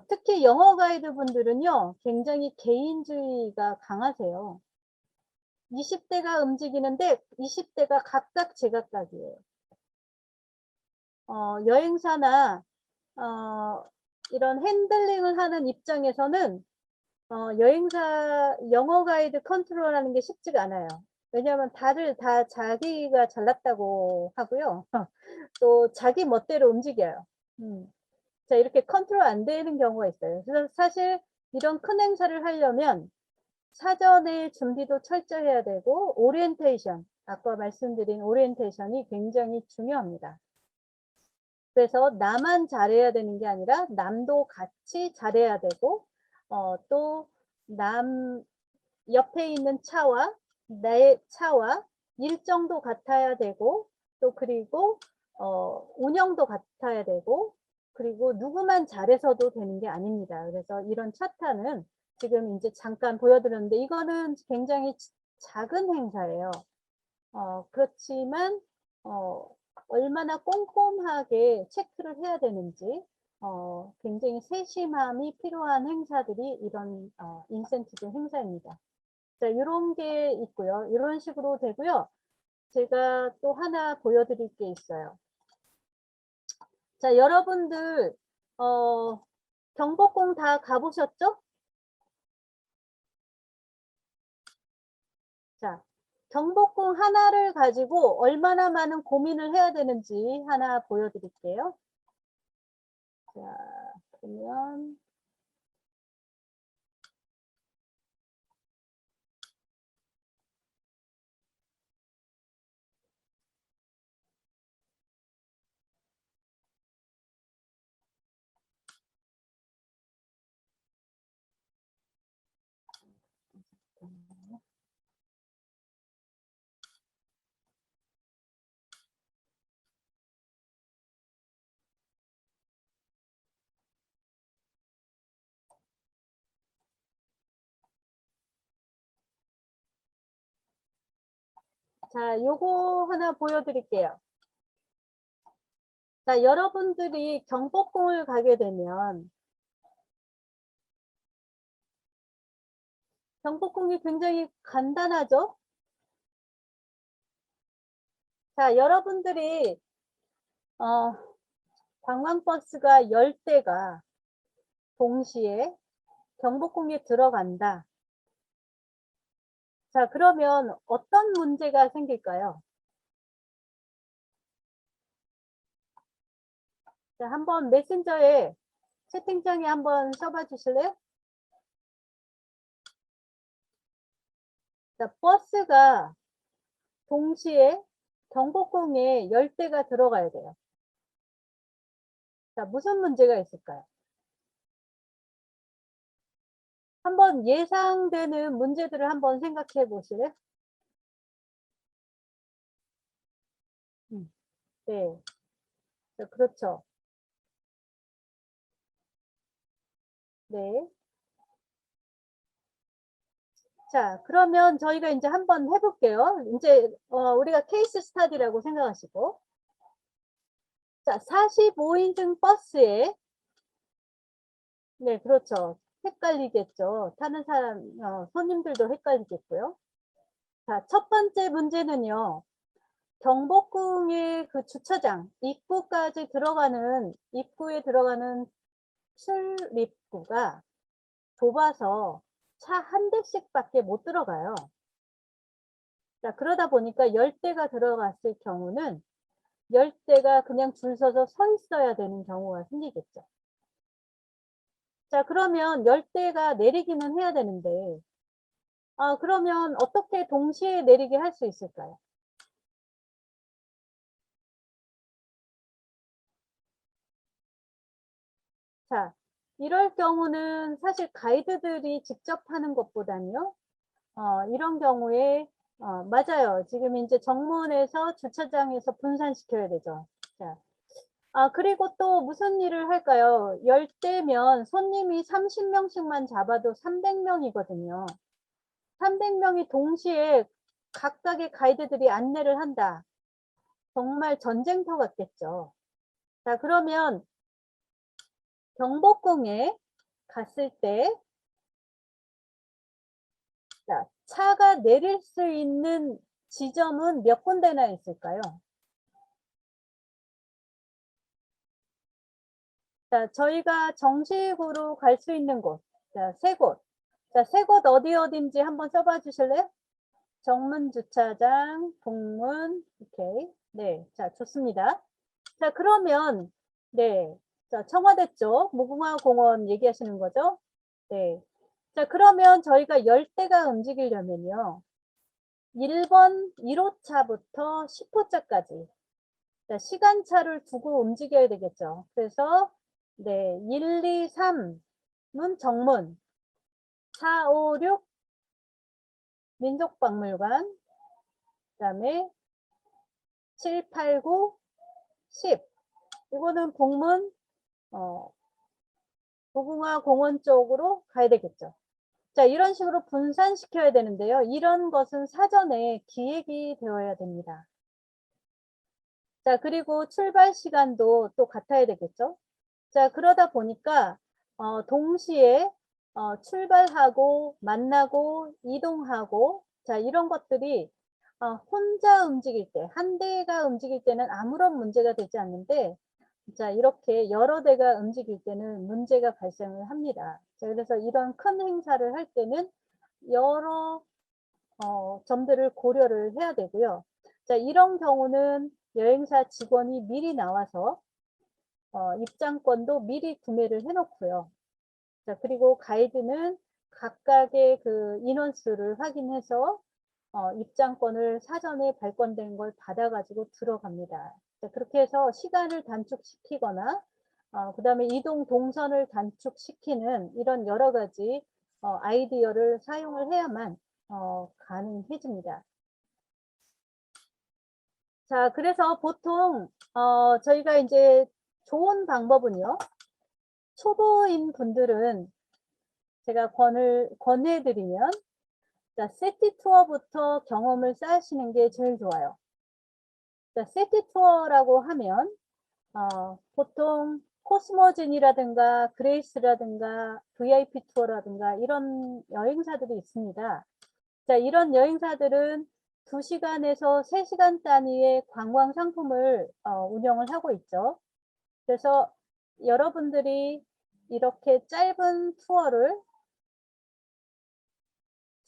특히 영어 가이드 분들은요, 굉장히 개인주의가 강하세요. 20대가 움직이는데 20대가 각각 제각각이에요. 여행사나 이런 핸들링을 하는 입장에서는 여행사 영어 가이드 컨트롤하는 게 쉽지가 않아요. 왜냐하면 다들 다 자기가 잘났다고 하고요. 또 자기 멋대로 움직여요. 자, 이렇게 컨트롤 안 되는 경우가 있어요. 그래서 사실 이런 큰 행사를 하려면 사전에 준비도 철저해야 되고 오리엔테이션, 아까 말씀드린 오리엔테이션이 굉장히 중요합니다. 그래서 나만 잘해야 되는 게 아니라 남도 같이 잘해야 되고 또 남 옆에 있는 차와 내 차와 일정도 같아야 되고 또 그리고 운영도 같아야 되고 그리고 누구만 잘해서도 되는 게 아닙니다. 그래서 이런 차타는 지금 이제 잠깐 보여드렸는데 이거는 굉장히 작은 행사예요. 그렇지만 얼마나 komkom하게 체크를 해야 되는지 굉장히 세심함이 필요한 행사들이 이런 인센티브 행사입니다. 자, 이런 게 있고요. 이런 식으로 되고요. 제가 또 하나 보여드릴 게 있어요. 자, 여러분들 경복궁 다 가보셨죠? 자, 경복궁 하나를 가지고 얼마나 많은 고민을 해야 되는지 하나 보여드릴게요. 자, 그러면 자, 요거 하나 보여드릴게요. 자, 여러분들이 경복궁을 가게 되면 경복궁이 굉장히 간단하죠? 자, 여러분들이 관광버스가 10대가 동시에 경복궁에 들어간다. 자, 그러면 어떤 문제가 생길까요? 자, 한번 메신저에 채팅창에 한번 써봐 주실래요? 자, 버스가 동시에 경복궁에 10대가 들어가야 돼요. 자, 무슨 문제가 있을까요? 한번 예상되는 문제들을 한번 생각해 보실래요? 네. 자, 그렇죠. 네. 자, 그러면 저희가 이제 한번 해볼게요. 이제 우리가 케이스 스타디라고 생각하시고. 자, 45인승 버스에, 네, 그렇죠. 헷갈리겠죠. 타는 사람, 손님들도 헷갈리겠고요. 자, 첫 번째 문제는요. 경복궁의 그 주차장, 입구에 들어가는 출입구가 좁아서 차 한 대씩밖에 못 들어가요. 자, 그러다 보니까 10대가 들어갔을 경우는 10대가 그냥 줄 서서 서 있어야 되는 경우가 생기겠죠. 자, 그러면 10대가 내리기는 해야 되는데, 그러면 어떻게 동시에 내리게 할 수 있을까요? 자, 이럴 경우는 사실 가이드들이 직접 하는 것보다는요, 이런 경우에, 맞아요. 지금 이제 정문에서 주차장에서 분산시켜야 되죠. 자, 그리고 또 무슨 일을 할까요? 10대면 손님이 30명씩만 잡아도 300명이거든요. 300명이 동시에 각각의 가이드들이 안내를 한다. 정말 전쟁터 같겠죠. 자, 그러면 경복궁에 갔을 때, 자, 차가 내릴 수 있는 지점은 몇 군데나 있을까요? 자, 저희가 정식으로 갈 수 있는 곳, 자, 3곳. 자, 3곳 어딘지 한번 써봐 주실래요? 정문 주차장, 북문, 오케이. 네, 자, 좋습니다. 자, 그러면, 네. 자, 청와대 쪽, 무궁화공원 얘기하시는 거죠? 네. 자, 그러면 저희가 10대가 움직이려면요. 1번 1호차부터 10호차까지. 자, 시간차를 두고 움직여야 되겠죠. 그래서, 네, 1, 2, 3은 정문, 4, 5, 6 민족박물관, 그 다음에 7, 8, 9, 10. 이거는 북문, 무궁화공원 쪽으로 가야 되겠죠. 자, 이런 식으로 분산시켜야 되는데요. 이런 것은 사전에 기획이 되어야 됩니다. 자, 그리고 출발 시간도 또 같아야 되겠죠. 자, 그러다 보니까 동시에 출발하고 만나고 이동하고, 자, 이런 것들이 혼자 움직일 때, 한 대가 움직일 때는 아무런 문제가 되지 않는데, 자, 이렇게 여러 대가 움직일 때는 문제가 발생을 합니다. 자, 그래서 이런 큰 행사를 할 때는 여러 점들을 고려를 해야 되고요. 자, 이런 경우는 여행사 직원이 미리 나와서 입장권도 미리 구매를 해 놓고요. 자, 그리고 가이드는 각각의 그 인원수를 확인해서 입장권을 사전에 발권된 걸 받아가지고 들어갑니다. 자, 그렇게 해서 시간을 단축시키거나, 그 다음에 이동 동선을 단축시키는 이런 여러 가지 아이디어를 사용을 해야만 가능해집니다. 자, 그래서 보통 저희가 이제 좋은 방법은요. 초보인 분들은 제가 권해드리면, 자, 세티 투어부터 경험을 쌓으시는 게 제일 좋아요. 자, 세티 투어라고 하면 보통 코스모진이라든가 그레이스라든가 VIP 투어라든가 이런 여행사들이 있습니다. 자, 이런 여행사들은 2시간에서 3시간 단위의 관광 상품을 운영을 하고 있죠. 그래서 여러분들이 이렇게 짧은 투어를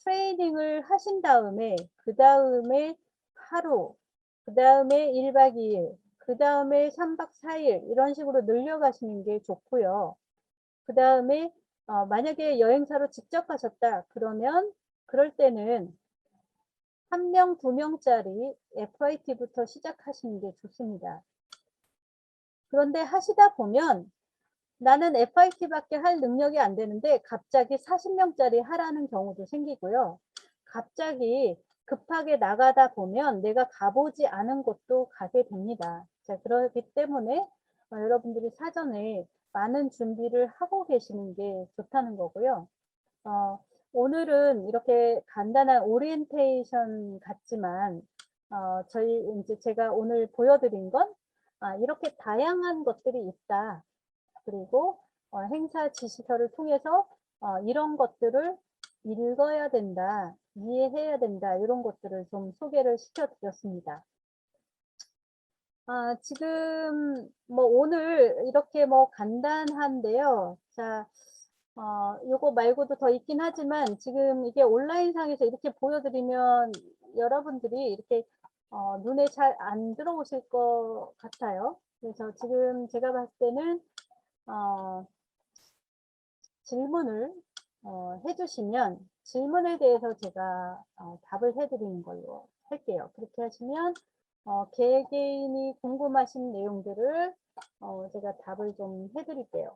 트레이닝을 하신 다음에, 그 다음에 하루, 그 다음에 1박 2일, 그 다음에 3박 4일 이런 식으로 늘려가시는 게 좋고요. 그 다음에 만약에 여행사로 직접 가셨다 그러면 그럴 때는 1명, 2명짜리 FIT부터 시작하시는 게 좋습니다. 그런데 하시다 보면 나는 FIT밖에 할 능력이 안 되는데 갑자기 40명짜리 하라는 경우도 생기고요. 갑자기 급하게 나가다 보면 내가 가보지 않은 곳도 가게 됩니다. 자, 그렇기 때문에 여러분들이 사전에 많은 준비를 하고 계시는 게 좋다는 거고요. 오늘은 이렇게 간단한 오리엔테이션 같지만 이제 제가 오늘 보여드린 건 이렇게 다양한 것들이 있다. 그리고 행사 지시서를 통해서 이런 것들을 읽어야 된다, 이해해야 된다, 이런 것들을 좀 소개를 시켜드렸습니다. 지금 뭐 오늘 이렇게 뭐 간단한데요. 자, 요거 말고도 더 있긴 하지만 지금 이게 온라인상에서 이렇게 보여드리면 여러분들이 이렇게 눈에 잘 안 들어오실 것 같아요. 그래서 지금 제가 봤을 때는 질문을 해주시면 질문에 대해서 제가 답을 해드리는 걸로 할게요. 그렇게 하시면 개개인이 궁금하신 내용들을 제가 답을 좀 해드릴게요.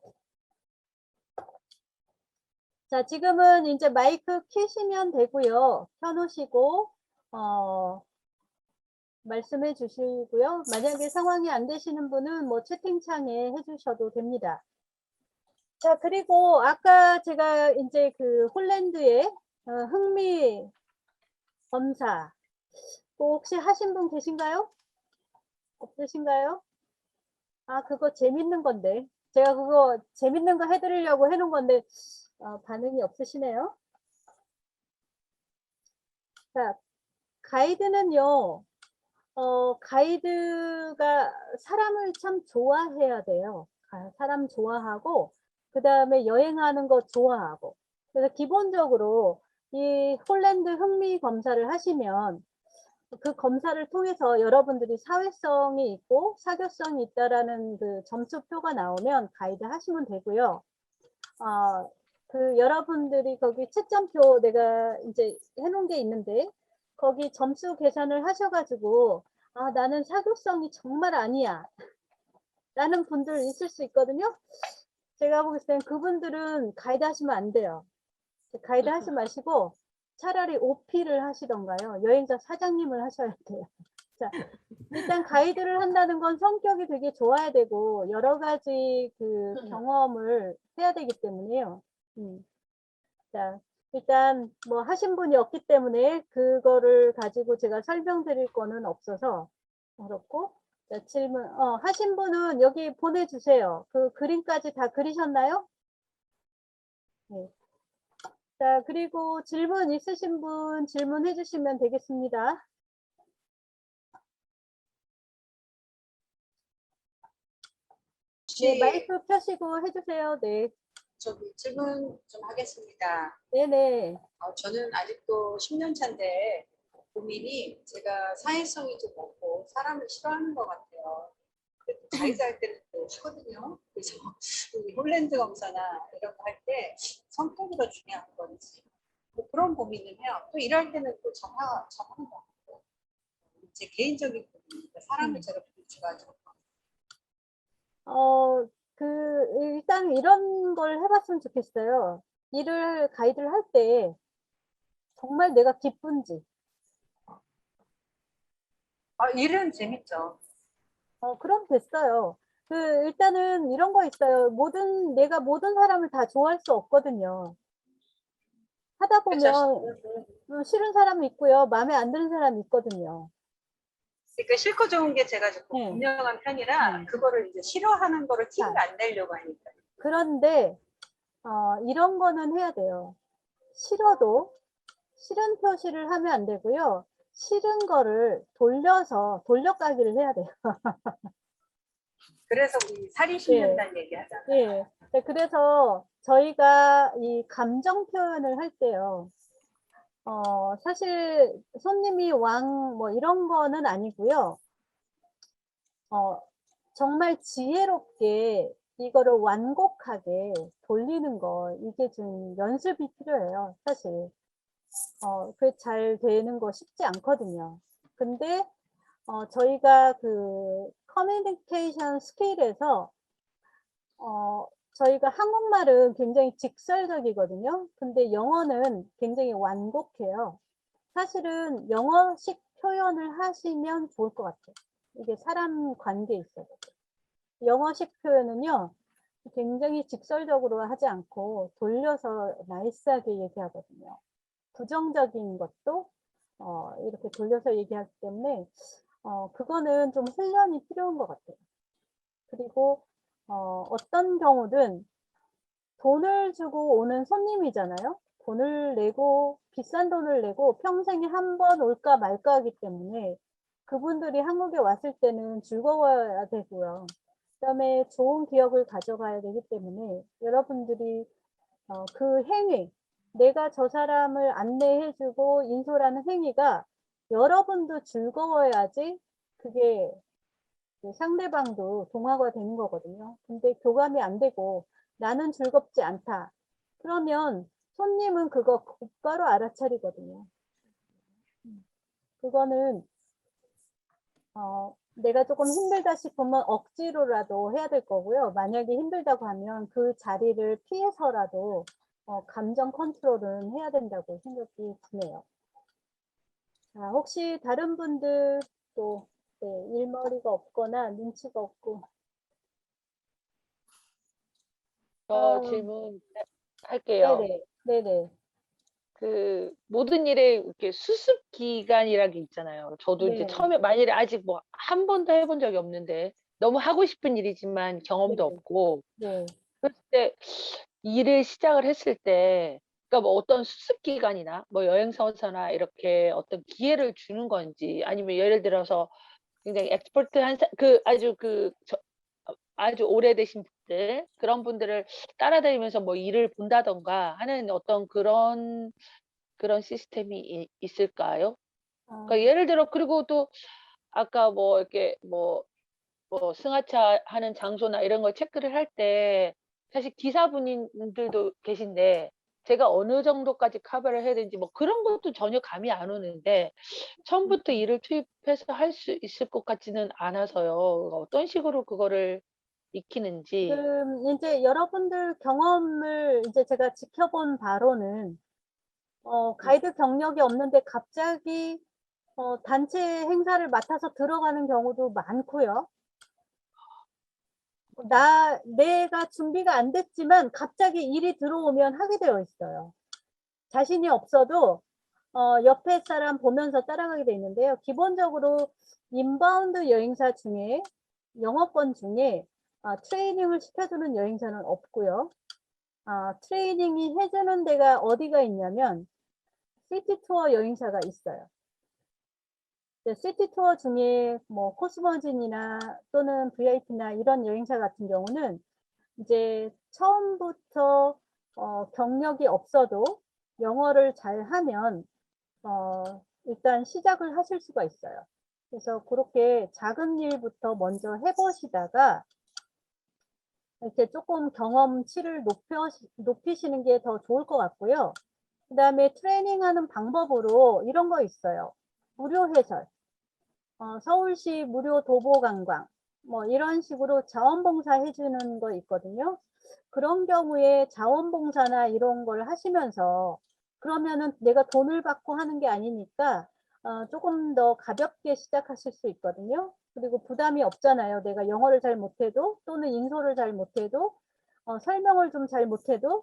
자, 지금은 이제 마이크 켜시면 되고요. 켜놓으시고 말씀해 주시고요. 만약에 상황이 안 되시는 분은 뭐 채팅창에 해주셔도 됩니다. 자, 그리고 아까 제가 이제 그 홀랜드의 흥미 검사 혹시 하신 분 계신가요? 없으신가요? 그거 재밌는 건데. 제가 그거 재밌는 거 해드리려고 해놓은 건데, 반응이 없으시네요. 자, 가이드는요, 가이드가 사람을 참 좋아해야 돼요. 사람 좋아하고, 그 다음에 여행하는 거 좋아하고. 그래서 기본적으로 이 홀랜드 흥미 검사를 하시면 그 검사를 통해서 여러분들이 사회성이 있고 사교성이 있다라는 그 점수표가 나오면 가이드 하시면 되고요. 그 여러분들이 거기 채점표 내가 이제 해놓은 게 있는데 거기 점수 계산을 하셔가지고 나는 사교성이 정말 아니야 라는 분들 있을 수 있거든요. 제가 보기을 땐 그분들은 가이드 하시면 안 돼요. 가이드 하지 마시고 차라리 OP를 하시던가요. 여행자 사장님을 하셔야 돼요. 자, 일단 가이드를 한다는 건 성격이 되게 좋아야 되고 여러 가지 그 경험을 해야 되기 때문에요. 자, 일단 뭐 하신 분이 없기 때문에 그거를 가지고 제가 설명드릴 거는 없어서 그렇고, 자, 질문 하신 분은 여기 보내주세요. 그 그림까지 다 그리셨나요? 네. 자, 그리고 질문 있으신 분 질문해 주시면 되겠습니다. 네, 마이크 켜시고 해주세요. 네. 저기 질문 좀 하겠습니다. 네네. 저는 아직도 10년 차인데 고민이 제가 사회성이 좀 없고 사람을 싫어하는 것 같아요. 가이드 할 때는 또 하거든요. 그래서 이 홀랜드 검사나 이런 거 할 때 성격이 더 중요한 건지 뭐 그런 고민을 해요. 또 일할 때는 또 정하는 것 같고 제 개인적인 고민이니까 사람을 제가 별로 좋아하지 않고. 일단 이런 걸 해봤으면 좋겠어요. 가이드를 할 때 정말 내가 기쁜지. 일은 재밌죠. 그럼 됐어요. 일단은 이런 거 있어요. 내가 모든 사람을 다 좋아할 수 없거든요. 하다 그렇죠. 보면 싫은 사람이 있고요. 마음에 안 드는 사람이 있거든요. 그러니까 싫고 좋은 게 제가 좀 네. 분명한 편이라 그거를 이제 싫어하는 거를 티를 안 내려고 하니까. 그런데 이런 거는 해야 돼요. 싫어도 싫은 표시를 하면 안 되고요. 싫은 거를 돌려가기를 해야 돼요. 그래서 우리 살이 씹는다는 얘기 하잖아요. 예. 네, 그래서 저희가 이 감정 표현을 할 때요. 사실 손님이 뭐 이런 거는 아니고요. 정말 지혜롭게 이거를 완곡하게 돌리는 거, 이게 좀 연습이 필요해요, 사실. 그게 잘 되는 거 쉽지 않거든요. 근데, 저희가 그 커뮤니케이션 스킬에서, 저희가 한국말은 굉장히 직설적이거든요. 근데 영어는 굉장히 완곡해요. 사실은 영어식 표현을 하시면 좋을 것 같아요. 이게 사람 관계에 있어서. 영어식 표현은요, 굉장히 직설적으로 하지 않고 돌려서 나이스하게 얘기하거든요. 부정적인 것도 이렇게 돌려서 얘기하기 때문에 그거는 좀 훈련이 필요한 것 같아요. 그리고 어떤 경우든 돈을 주고 오는 손님이잖아요. 비싼 돈을 내고 평생에 한 번 올까 말까 하기 때문에 그분들이 한국에 왔을 때는 즐거워야 되고요. 그다음에 좋은 기억을 가져가야 되기 때문에 여러분들이 그 행위, 내가 저 사람을 안내해주고 인솔하는 행위가 여러분도 즐거워야지 그게 상대방도 동화가 되는 거거든요. 근데 교감이 안 되고 나는 즐겁지 않다. 그러면 손님은 그거 곧바로 알아차리거든요. 그거는 내가 조금 힘들다 싶으면 억지로라도 해야 될 거고요. 만약에 힘들다고 하면 그 자리를 피해서라도 감정 컨트롤은 해야 된다고 생각이 드네요. 자, 혹시 다른 분들 또 일머리가 없거나 눈치가 없고 저 질문 할게요. 네네 네네 그 모든 일에 이렇게 수습 기간이라는 게 있잖아요. 저도 이제 네 처음에 만일에 아직 뭐 한 번도 해본 적이 없는데 너무 하고 싶은 일이지만 경험도 네 없고 네. 그럴 때 일을 시작을 했을 때 그러니까 뭐 어떤 수습 기간이나 뭐 여행사나 이렇게 어떤 기회를 주는 건지 아니면 예를 들어서 굉장히 엑스퍼트한 그 아주 아주 오래되신 분들 그런 분들을 따라다니면서 뭐 일을 본다든가 하는 어떤 그런 시스템이 있을까요? 그러니까 예를 들어 그리고 또 아까 뭐 이렇게 뭐 승하차 하는 장소나 이런 걸 체크를 할 때 사실 기사분들도 계신데 제가 어느 정도까지 커버를 해야 되는지 뭐 그런 것도 전혀 감이 안 오는데 처음부터 일을 투입해서 할 수 있을 것 같지는 않아서요. 어떤 식으로 그거를 익히는지. 지금 이제 여러분들 경험을 이제 제가 지켜본 바로는 네. 가이드 경력이 없는데 갑자기 단체 행사를 맡아서 들어가는 경우도 많고요. 내가 준비가 안 됐지만 갑자기 일이 들어오면 하게 되어 있어요. 자신이 없어도 옆에 사람 보면서 따라가게 돼 있는데요. 기본적으로 인바운드 여행사 중에 영어권 중에 트레이닝을 시켜주는 여행사는 없고요. 트레이닝이 해주는 데가 어디가 있냐면 시티 투어 여행사가 있어요. 시티 투어 중에 뭐 코스모진이나 또는 VIP나 이런 여행사 같은 경우는 이제 처음부터 경력이 없어도 영어를 잘 하면 일단 시작을 하실 수가 있어요. 그래서 그렇게 작은 일부터 먼저 해보시다가 이렇게 조금 경험치를 높이시는 게 더 좋을 것 같고요. 그 다음에 트레이닝하는 방법으로 이런 거 있어요. 무료 해설, 서울시 무료 도보 관광, 뭐 이런 식으로 자원봉사 해주는 거 있거든요. 그런 경우에 자원봉사나 이런 걸 하시면서 그러면은 내가 돈을 받고 하는 게 아니니까 조금 더 가볍게 시작하실 수 있거든요. 그리고 부담이 없잖아요. 내가 영어를 잘 못해도 또는 인솔을 잘 못해도 설명을 좀 잘 못해도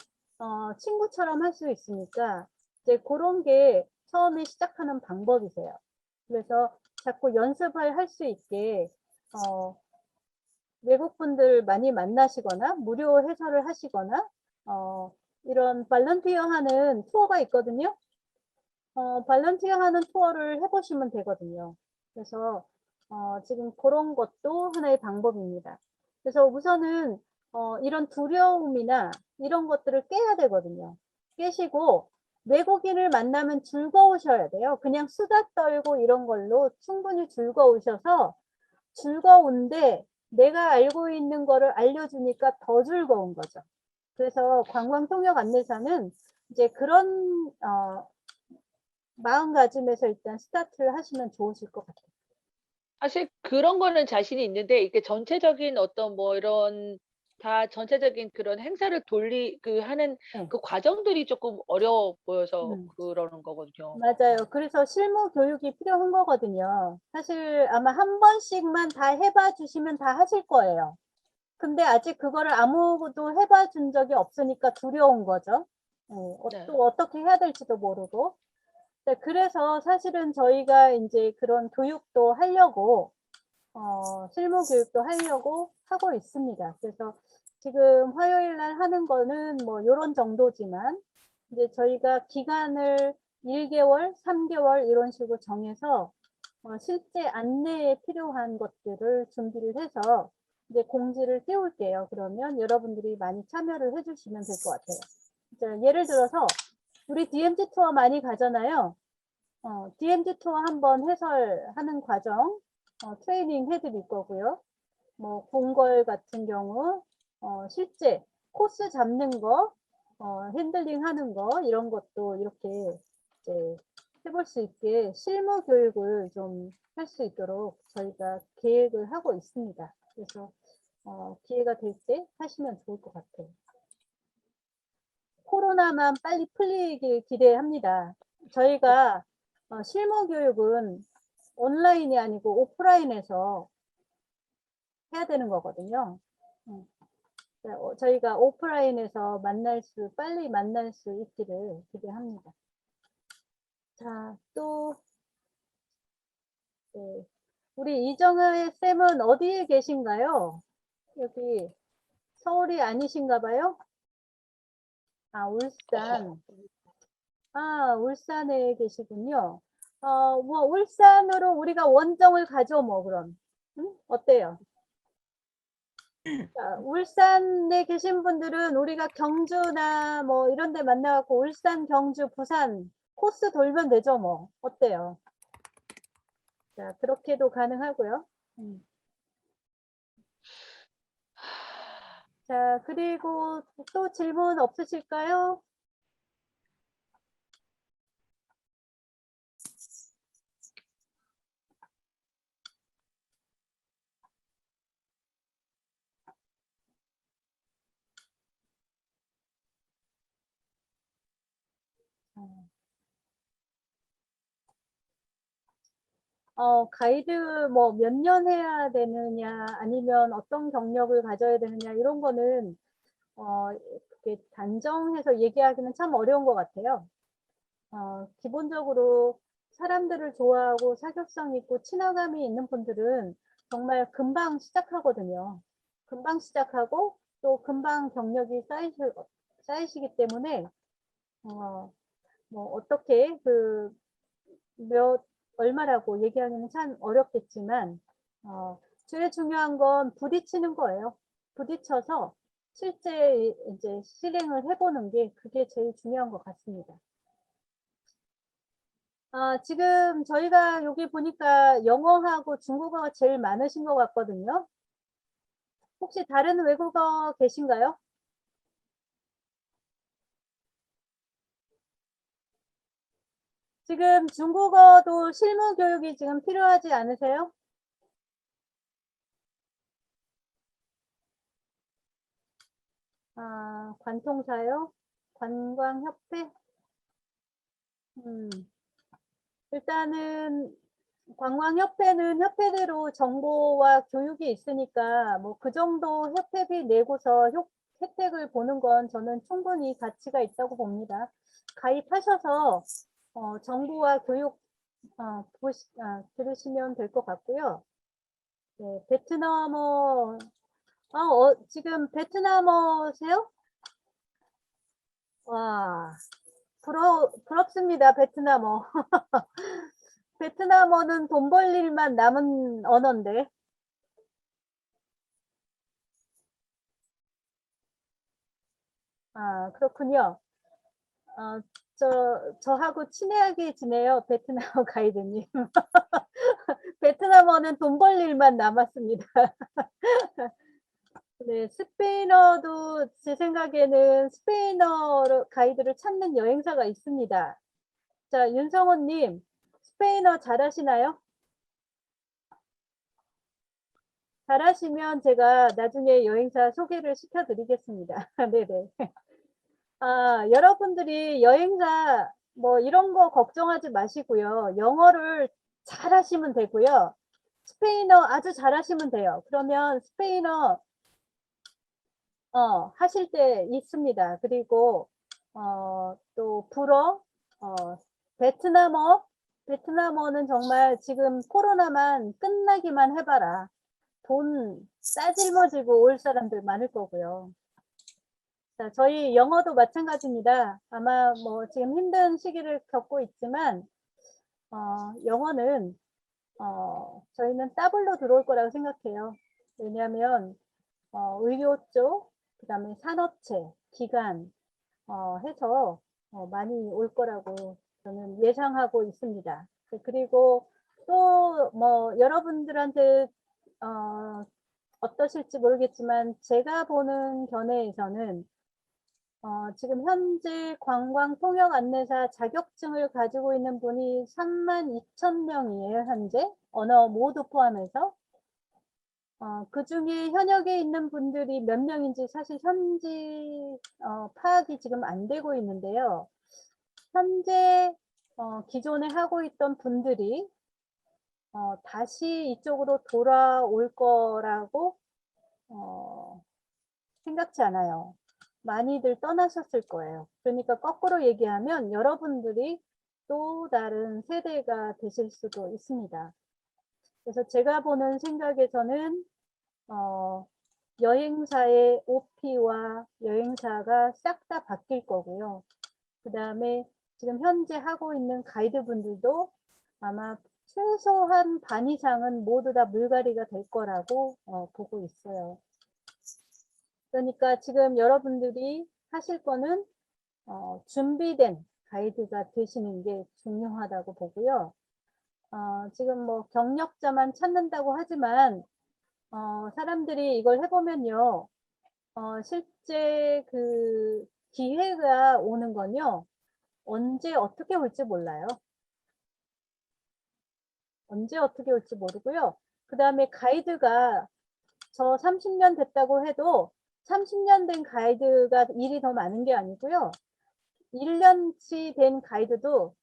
친구처럼 할 수 있으니까 이제 그런 게 처음에 시작하는 방법이세요. 그래서 자꾸 연습을 할 수 있게 외국분들 많이 만나시거나 무료 해설을 하시거나 이런 발런티어 하는 투어가 있거든요. 발런티어 하는 투어를 해보시면 되거든요. 그래서 지금 그런 것도 하나의 방법입니다. 그래서 우선은 이런 두려움이나 이런 것들을 깨야 되거든요. 깨시고 외국인을 만나면 즐거우셔야 돼요. 그냥 수다 떨고 이런 걸로 충분히 즐거우셔서 즐거운데 내가 알고 있는 거를 알려주니까 더 즐거운 거죠. 그래서 관광통역 안내사는 이제 그런 마음가짐에서 일단 스타트를 하시면 좋으실 것 같아요. 사실 그런 거는 자신이 있는데 이게 전체적인 어떤 뭐 이런 다 전체적인 그런 행사를 하는 네. 그 과정들이 조금 어려워 보여서 음. 그러는 거거든요. 맞아요. 그래서 실무 교육이 필요한 거거든요. 사실 아마 한 번씩만 다 해봐 주시면 다 하실 거예요. 근데 아직 그거를 아무도 해봐 준 적이 없으니까 두려운 거죠. 네. 또 어떻게 해야 될지도 모르고. 네, 그래서 사실은 저희가 이제 그런 교육도 하려고, 실무 교육도 하려고 하고 있습니다. 그래서 지금 화요일 날 하는 거는 뭐 요런 정도지만, 이제 저희가 기간을 1개월, 3개월 이런 식으로 정해서 실제 안내에 필요한 것들을 준비를 해서 이제 공지를 띄울게요. 그러면 여러분들이 많이 참여를 해주시면 될 것 같아요. 자, 예를 들어서 우리 DMZ 투어 많이 가잖아요. DMZ 투어 한번 해설하는 과정 트레이닝 해드릴 거고요. 뭐 궁궐 같은 경우 실제 코스 잡는 거, 핸들링 하는 거 이런 것도 이렇게 이제 해볼 수 있게 실무 교육을 좀 할 수 있도록 저희가 계획을 하고 있습니다. 그래서 기회가 될 때 하시면 좋을 것 같아요. 코로나만 빨리 풀리길 기대합니다. 저희가 실무 교육은 온라인이 아니고 오프라인에서 해야 되는 거거든요. 저희가 오프라인에서 빨리 만날 수 있기를 기대합니다. 자, 또 네. 우리 이정혜 쌤은 어디에 계신가요? 여기 서울이 아니신가 봐요? 아, 울산. 아, 울산에 계시군요. 뭐 울산으로 우리가 원정을 가죠, 뭐 그럼. 응? 어때요? 자, 울산에 계신 분들은 우리가 경주나 뭐 이런 데 만나갖고 울산, 경주, 부산 코스 돌면 되죠, 뭐. 어때요? 자, 그렇게도 가능하고요. 자, 그리고 또 질문 없으실까요? 가이드 뭐 몇 년 해야 되느냐, 아니면 어떤 경력을 가져야 되느냐, 이런 거는, 그렇게 단정해서 얘기하기는 참 어려운 것 같아요. 기본적으로 사람들을 좋아하고 사교성 있고 친화감이 있는 분들은 정말 금방 시작하거든요. 금방 시작하고 또 금방 경력이 쌓이시기 때문에, 뭐 어떻게 얼마라고 얘기하기는 참 어렵겠지만, 제일 중요한 건 부딪히는 거예요. 부딪혀서 실제 이제 실행을 해보는 게 그게 제일 중요한 것 같습니다. 지금 저희가 여기 보니까 영어하고 중국어가 제일 많으신 것 같거든요. 혹시 다른 외국어 계신가요? 지금 중국어도 실무 교육이 지금 필요하지 않으세요? 관통사요? 관광협회? 일단은 관광협회는 협회대로 정보와 교육이 있으니까 뭐 그 정도 협회비 내고서 혜택을 보는 건 저는 충분히 가치가 있다고 봅니다. 가입하셔서 정보와 교육 들으시면 될 것 같고요. 네, 베트남어 지금 베트남어세요? 와, 부럽습니다. 베트남어. 베트남어는 돈 벌 일만 남은 언어인데. 그렇군요. 저하고 친하게 지내요. 베트남어 가이드님. 베트남어는 돈 벌 일만 남았습니다. 네, 스페인어도 제 생각에는 스페인어 가이드를 찾는 여행사가 있습니다. 자, 윤성호님, 스페인어 잘하시나요? 잘하시면 제가 나중에 여행사 소개를 시켜드리겠습니다. 네네. 여러분들이 여행사 뭐 이런 거 걱정하지 마시고요. 영어를 잘하시면 되고요. 스페인어 아주 잘하시면 돼요. 그러면 스페인어 하실 때 있습니다. 그리고 또 불어, 베트남어는 정말 지금 코로나만 끝나기만 해봐라. 돈 싸질머지고 올 사람들 많을 거고요. 자, 저희 영어도 마찬가지입니다. 아마 뭐 지금 힘든 시기를 겪고 있지만 영어는 저희는 더블로 들어올 거라고 생각해요. 왜냐하면 의료 쪽, 그다음에 산업체, 기관 해서 많이 올 거라고 저는 예상하고 있습니다. 그리고 또 뭐 여러분들한테 어떠실지 모르겠지만 제가 보는 견해에서는 지금 현재 관광 통역 안내사 자격증을 가지고 있는 분이 32,000명이에요. 현재 언어 모두 포함해서. 그 중에 현역에 있는 분들이 몇 명인지 사실 현지 파악이 지금 안 되고 있는데요. 현재 기존에 하고 있던 분들이 다시 이쪽으로 돌아올 거라고 생각지 않아요. 많이들 떠나셨을 거예요. 그러니까 거꾸로 얘기하면 여러분들이 또 다른 세대가 되실 수도 있습니다. 그래서 제가 보는 생각에서는 여행사의 OP와 여행사가 싹 다 바뀔 거고요. 그 다음에 지금 현재 하고 있는 가이드분들도 아마 최소한 반 이상은 모두 다 물갈이가 될 거라고 보고 있어요. 그러니까 지금 여러분들이 하실 거는 준비된 가이드가 되시는 게 중요하다고 보고요. 지금 뭐 경력자만 찾는다고 하지만 사람들이 이걸 해보면요. 실제 그 기회가 오는 건요. 언제 어떻게 올지 몰라요. 언제 어떻게 올지 모르고요. 그 다음에 가이드가 저 30년 됐다고 해도 30년 된 가이드가 일이 더 많은 게 아니고요. 1년치 된 가이드도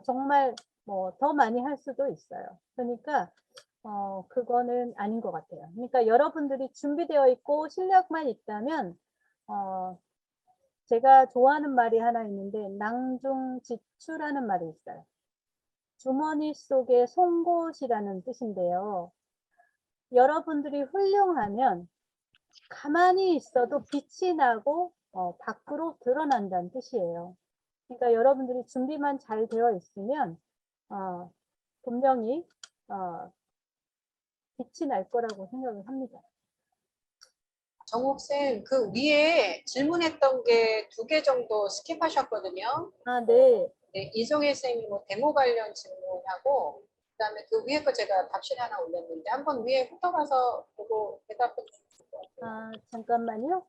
정말 뭐 더 많이 할 수도 있어요. 그러니까 그거는 아닌 것 같아요. 그러니까 여러분들이 준비되어 있고 실력만 있다면 제가 좋아하는 말이 하나 있는데 낭중지추라는 말이 있어요. 주머니 속에 송곳이라는 뜻인데요. 여러분들이 훌륭하면 가만히 있어도 빛이 나고 밖으로 드러난다는 뜻이에요. 그러니까 여러분들이 준비만 잘 되어 있으면 분명히 빛이 날 거라고 생각을 합니다. 정옥쌤, 그 위에 질문했던 게 2개 정도 스킵하셨거든요. 네. 네, 이정혜 쌤이 뭐 데모 관련 질문하고, 그다음에 그 위에 거 제가 답실 하나 올렸는데 한번 위에 훑어가서 보고 대답해 주실 것 같아요. 잠깐만요.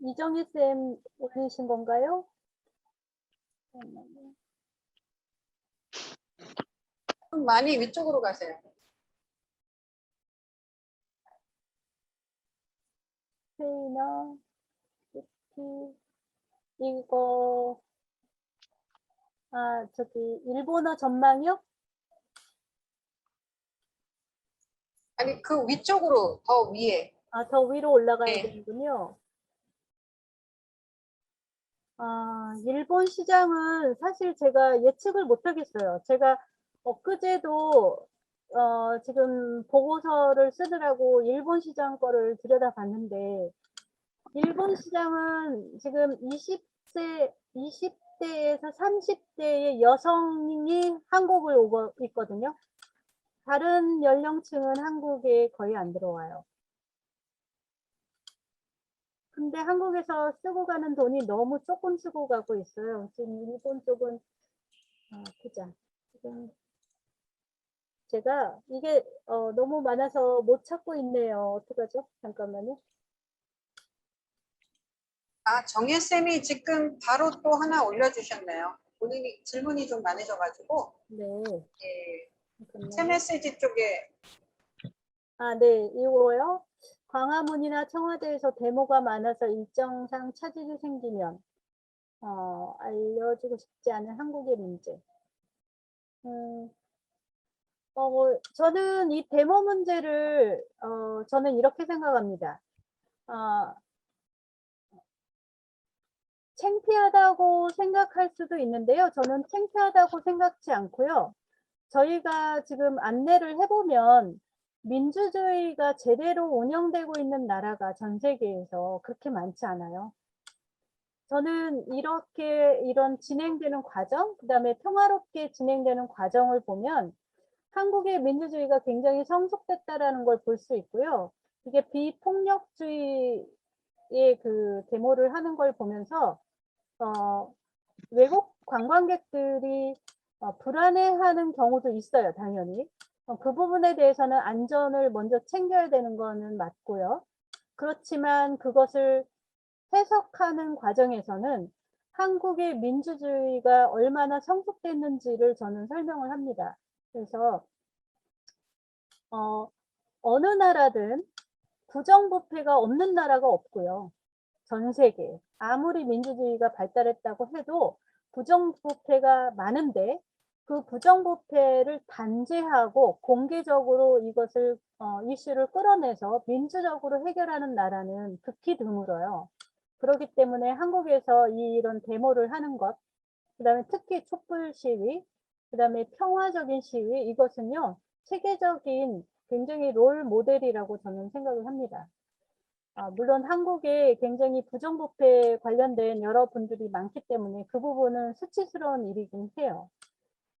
이정희 쌤 올리신 건가요? 잠깐만요. 좀 많이 위쪽으로 가세요. 트레이너, 스키, 이거, 저기, 일본어 전망이요? 아니 그 위쪽으로 더 위에. 더 위로 올라가야 네. 되는군요. 일본 시장은 사실 제가 예측을 못 하겠어요. 제가 엊그제도 지금 보고서를 쓰느라고 일본 시장 거를 들여다봤는데 일본 시장은 지금 20대에서 30대의 여성이 한국을 오고 있거든요. 다른 연령층은 한국에 거의 안 들어와요. 근데 한국에서 쓰고 가는 돈이 너무 조금 쓰고 가고 있어요. 지금 일본 쪽은 보자. 지금 제가 이게 너무 많아서 못 찾고 있네요. 어떡하죠? 잠깐만요. 정혜 쌤이 지금 바로 또 하나 올려주셨네요. 본인이 질문이 좀 많으셔가지고. 네. 예. 잠깐만요. 체 메시지 쪽에. 네, 이거요. 광화문이나 청와대에서 데모가 많아서 일정상 차질이 생기면 알려주고 싶지 않은 한국의 문제. 저는 이 데모 문제를 저는 이렇게 생각합니다. 창피하다고 생각할 수도 있는데요. 저는 창피하다고 생각지 않고요. 저희가 지금 안내를 해보면 민주주의가 제대로 운영되고 있는 나라가 전 세계에서 그렇게 많지 않아요. 저는 이런 진행되는 과정, 그 다음에 평화롭게 진행되는 과정을 보면 한국의 민주주의가 굉장히 성숙됐다라는 걸 볼 수 있고요. 이게 비폭력주의의 그 데모를 하는 걸 보면서 외국 관광객들이 불안해하는 경우도 있어요, 당연히. 그 부분에 대해서는 안전을 먼저 챙겨야 되는 거는 맞고요. 그렇지만 그것을 해석하는 과정에서는 한국의 민주주의가 얼마나 성숙됐는지를 저는 설명을 합니다. 그래서 어느 나라든 부정부패가 없는 나라가 없고요. 전 세계 아무리 민주주의가 발달했다고 해도 부정부패가 많은데 그 부정부패를 단죄하고 공개적으로 이것을 이슈를 끌어내서 민주적으로 해결하는 나라는 극히 드물어요. 그렇기 때문에 한국에서 이런 데모를 하는 것, 그다음에 특히 촛불 시위, 그다음에 평화적인 시위, 이것은요 세계적인 굉장히 롤 모델이라고 저는 생각을 합니다. 물론 한국에 굉장히 부정부패 관련된 여러분들이 많기 때문에 그 부분은 수치스러운 일이긴 해요.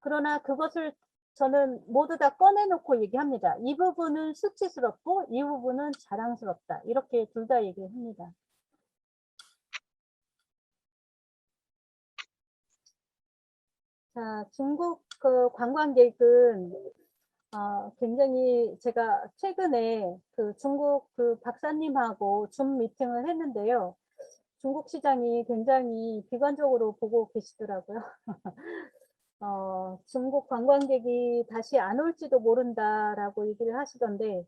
그러나 그것을 저는 모두 다 꺼내놓고 얘기합니다. 이 부분은 수치스럽고 이 부분은 자랑스럽다. 이렇게 둘 다 얘기합니다. 자, 중국 그 관광객은 굉장히 제가 최근에 그 중국 그 박사님하고 줌 미팅을 했는데요. 중국 시장이 굉장히 비관적으로 보고 계시더라고요. 중국 관광객이 다시 안 올지도 모른다라고 얘기를 하시던데,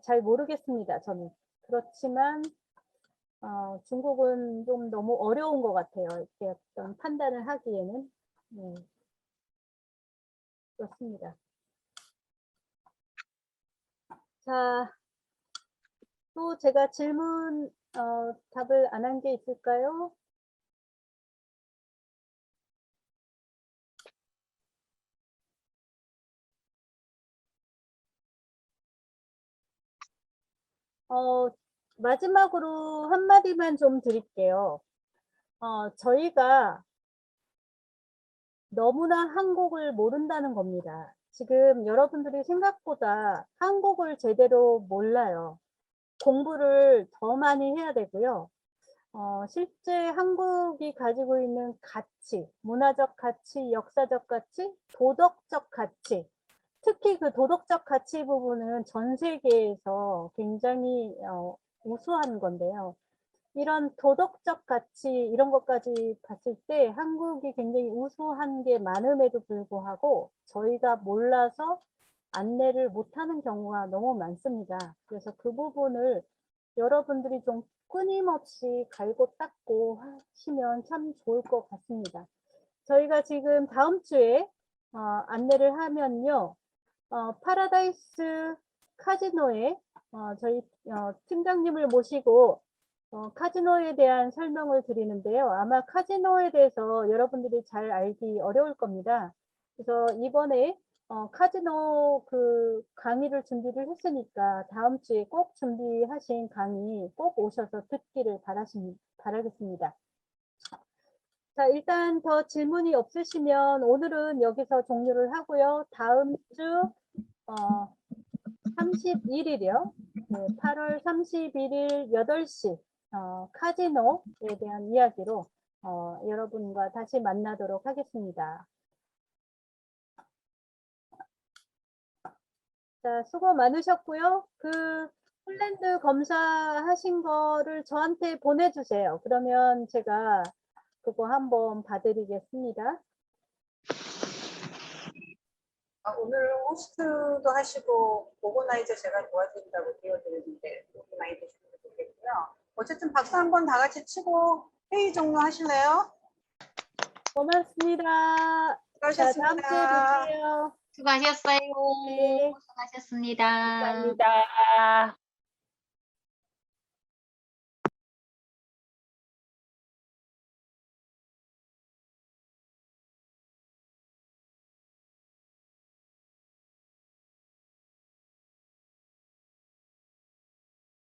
잘 모르겠습니다, 저는. 그렇지만, 중국은 좀 너무 어려운 것 같아요. 이렇게 어떤 판단을 하기에는. 네, 그렇습니다. 자, 또 제가 질문, 답을 안 한 게 있을까요? 마지막으로 한마디만 좀 드릴게요. 저희가 너무나 한국을 모른다는 겁니다. 지금 여러분들이 생각보다 한국을 제대로 몰라요. 공부를 더 많이 해야 되고요. 실제 한국이 가지고 있는 가치, 문화적 가치, 역사적 가치, 도덕적 가치, 특히 그 도덕적 가치 부분은 전 세계에서 굉장히 우수한 건데요. 이런 도덕적 가치 이런 것까지 봤을 때 한국이 굉장히 우수한 게 많음에도 불구하고 저희가 몰라서 안내를 못하는 경우가 너무 많습니다. 그래서 그 부분을 여러분들이 좀 끊임없이 갈고 닦고 하시면 참 좋을 것 같습니다. 저희가 지금 다음 주에 안내를 하면요. 파라다이스 카지노에 저희 팀장님을 모시고 카지노에 대한 설명을 드리는데요. 아마 카지노에 대해서 여러분들이 잘 알기 어려울 겁니다. 그래서 이번에 카지노 그 강의를 준비를 했으니까 다음 주에 꼭 준비하신 강의 꼭 오셔서 듣기를 바라겠습니다. 자, 일단 더 질문이 없으시면 오늘은 여기서 종료를 하고요. 다음 주 31일이요. 네, 8월 31일 8시 카지노에 대한 이야기로 여러분과 다시 만나도록 하겠습니다. 자, 수고 많으셨고요. 그 폴란드 검사하신 거를 저한테 보내주세요. 그러면 제가 그거 한번 봐드리겠습니다. 오늘 호스트도 하시고 오거나이저 제가 도와드린다고 되어드렸는데 도움이 많이 되시면 좋겠고요. 어쨌든 박수 한번 다 같이 치고 회의 종료하실래요? 고맙습니다. 자, 다음 주에 수고하셨습니다. 뵐게요. 수고하셨어요. 네. 수고하셨습니다. 감사합니다.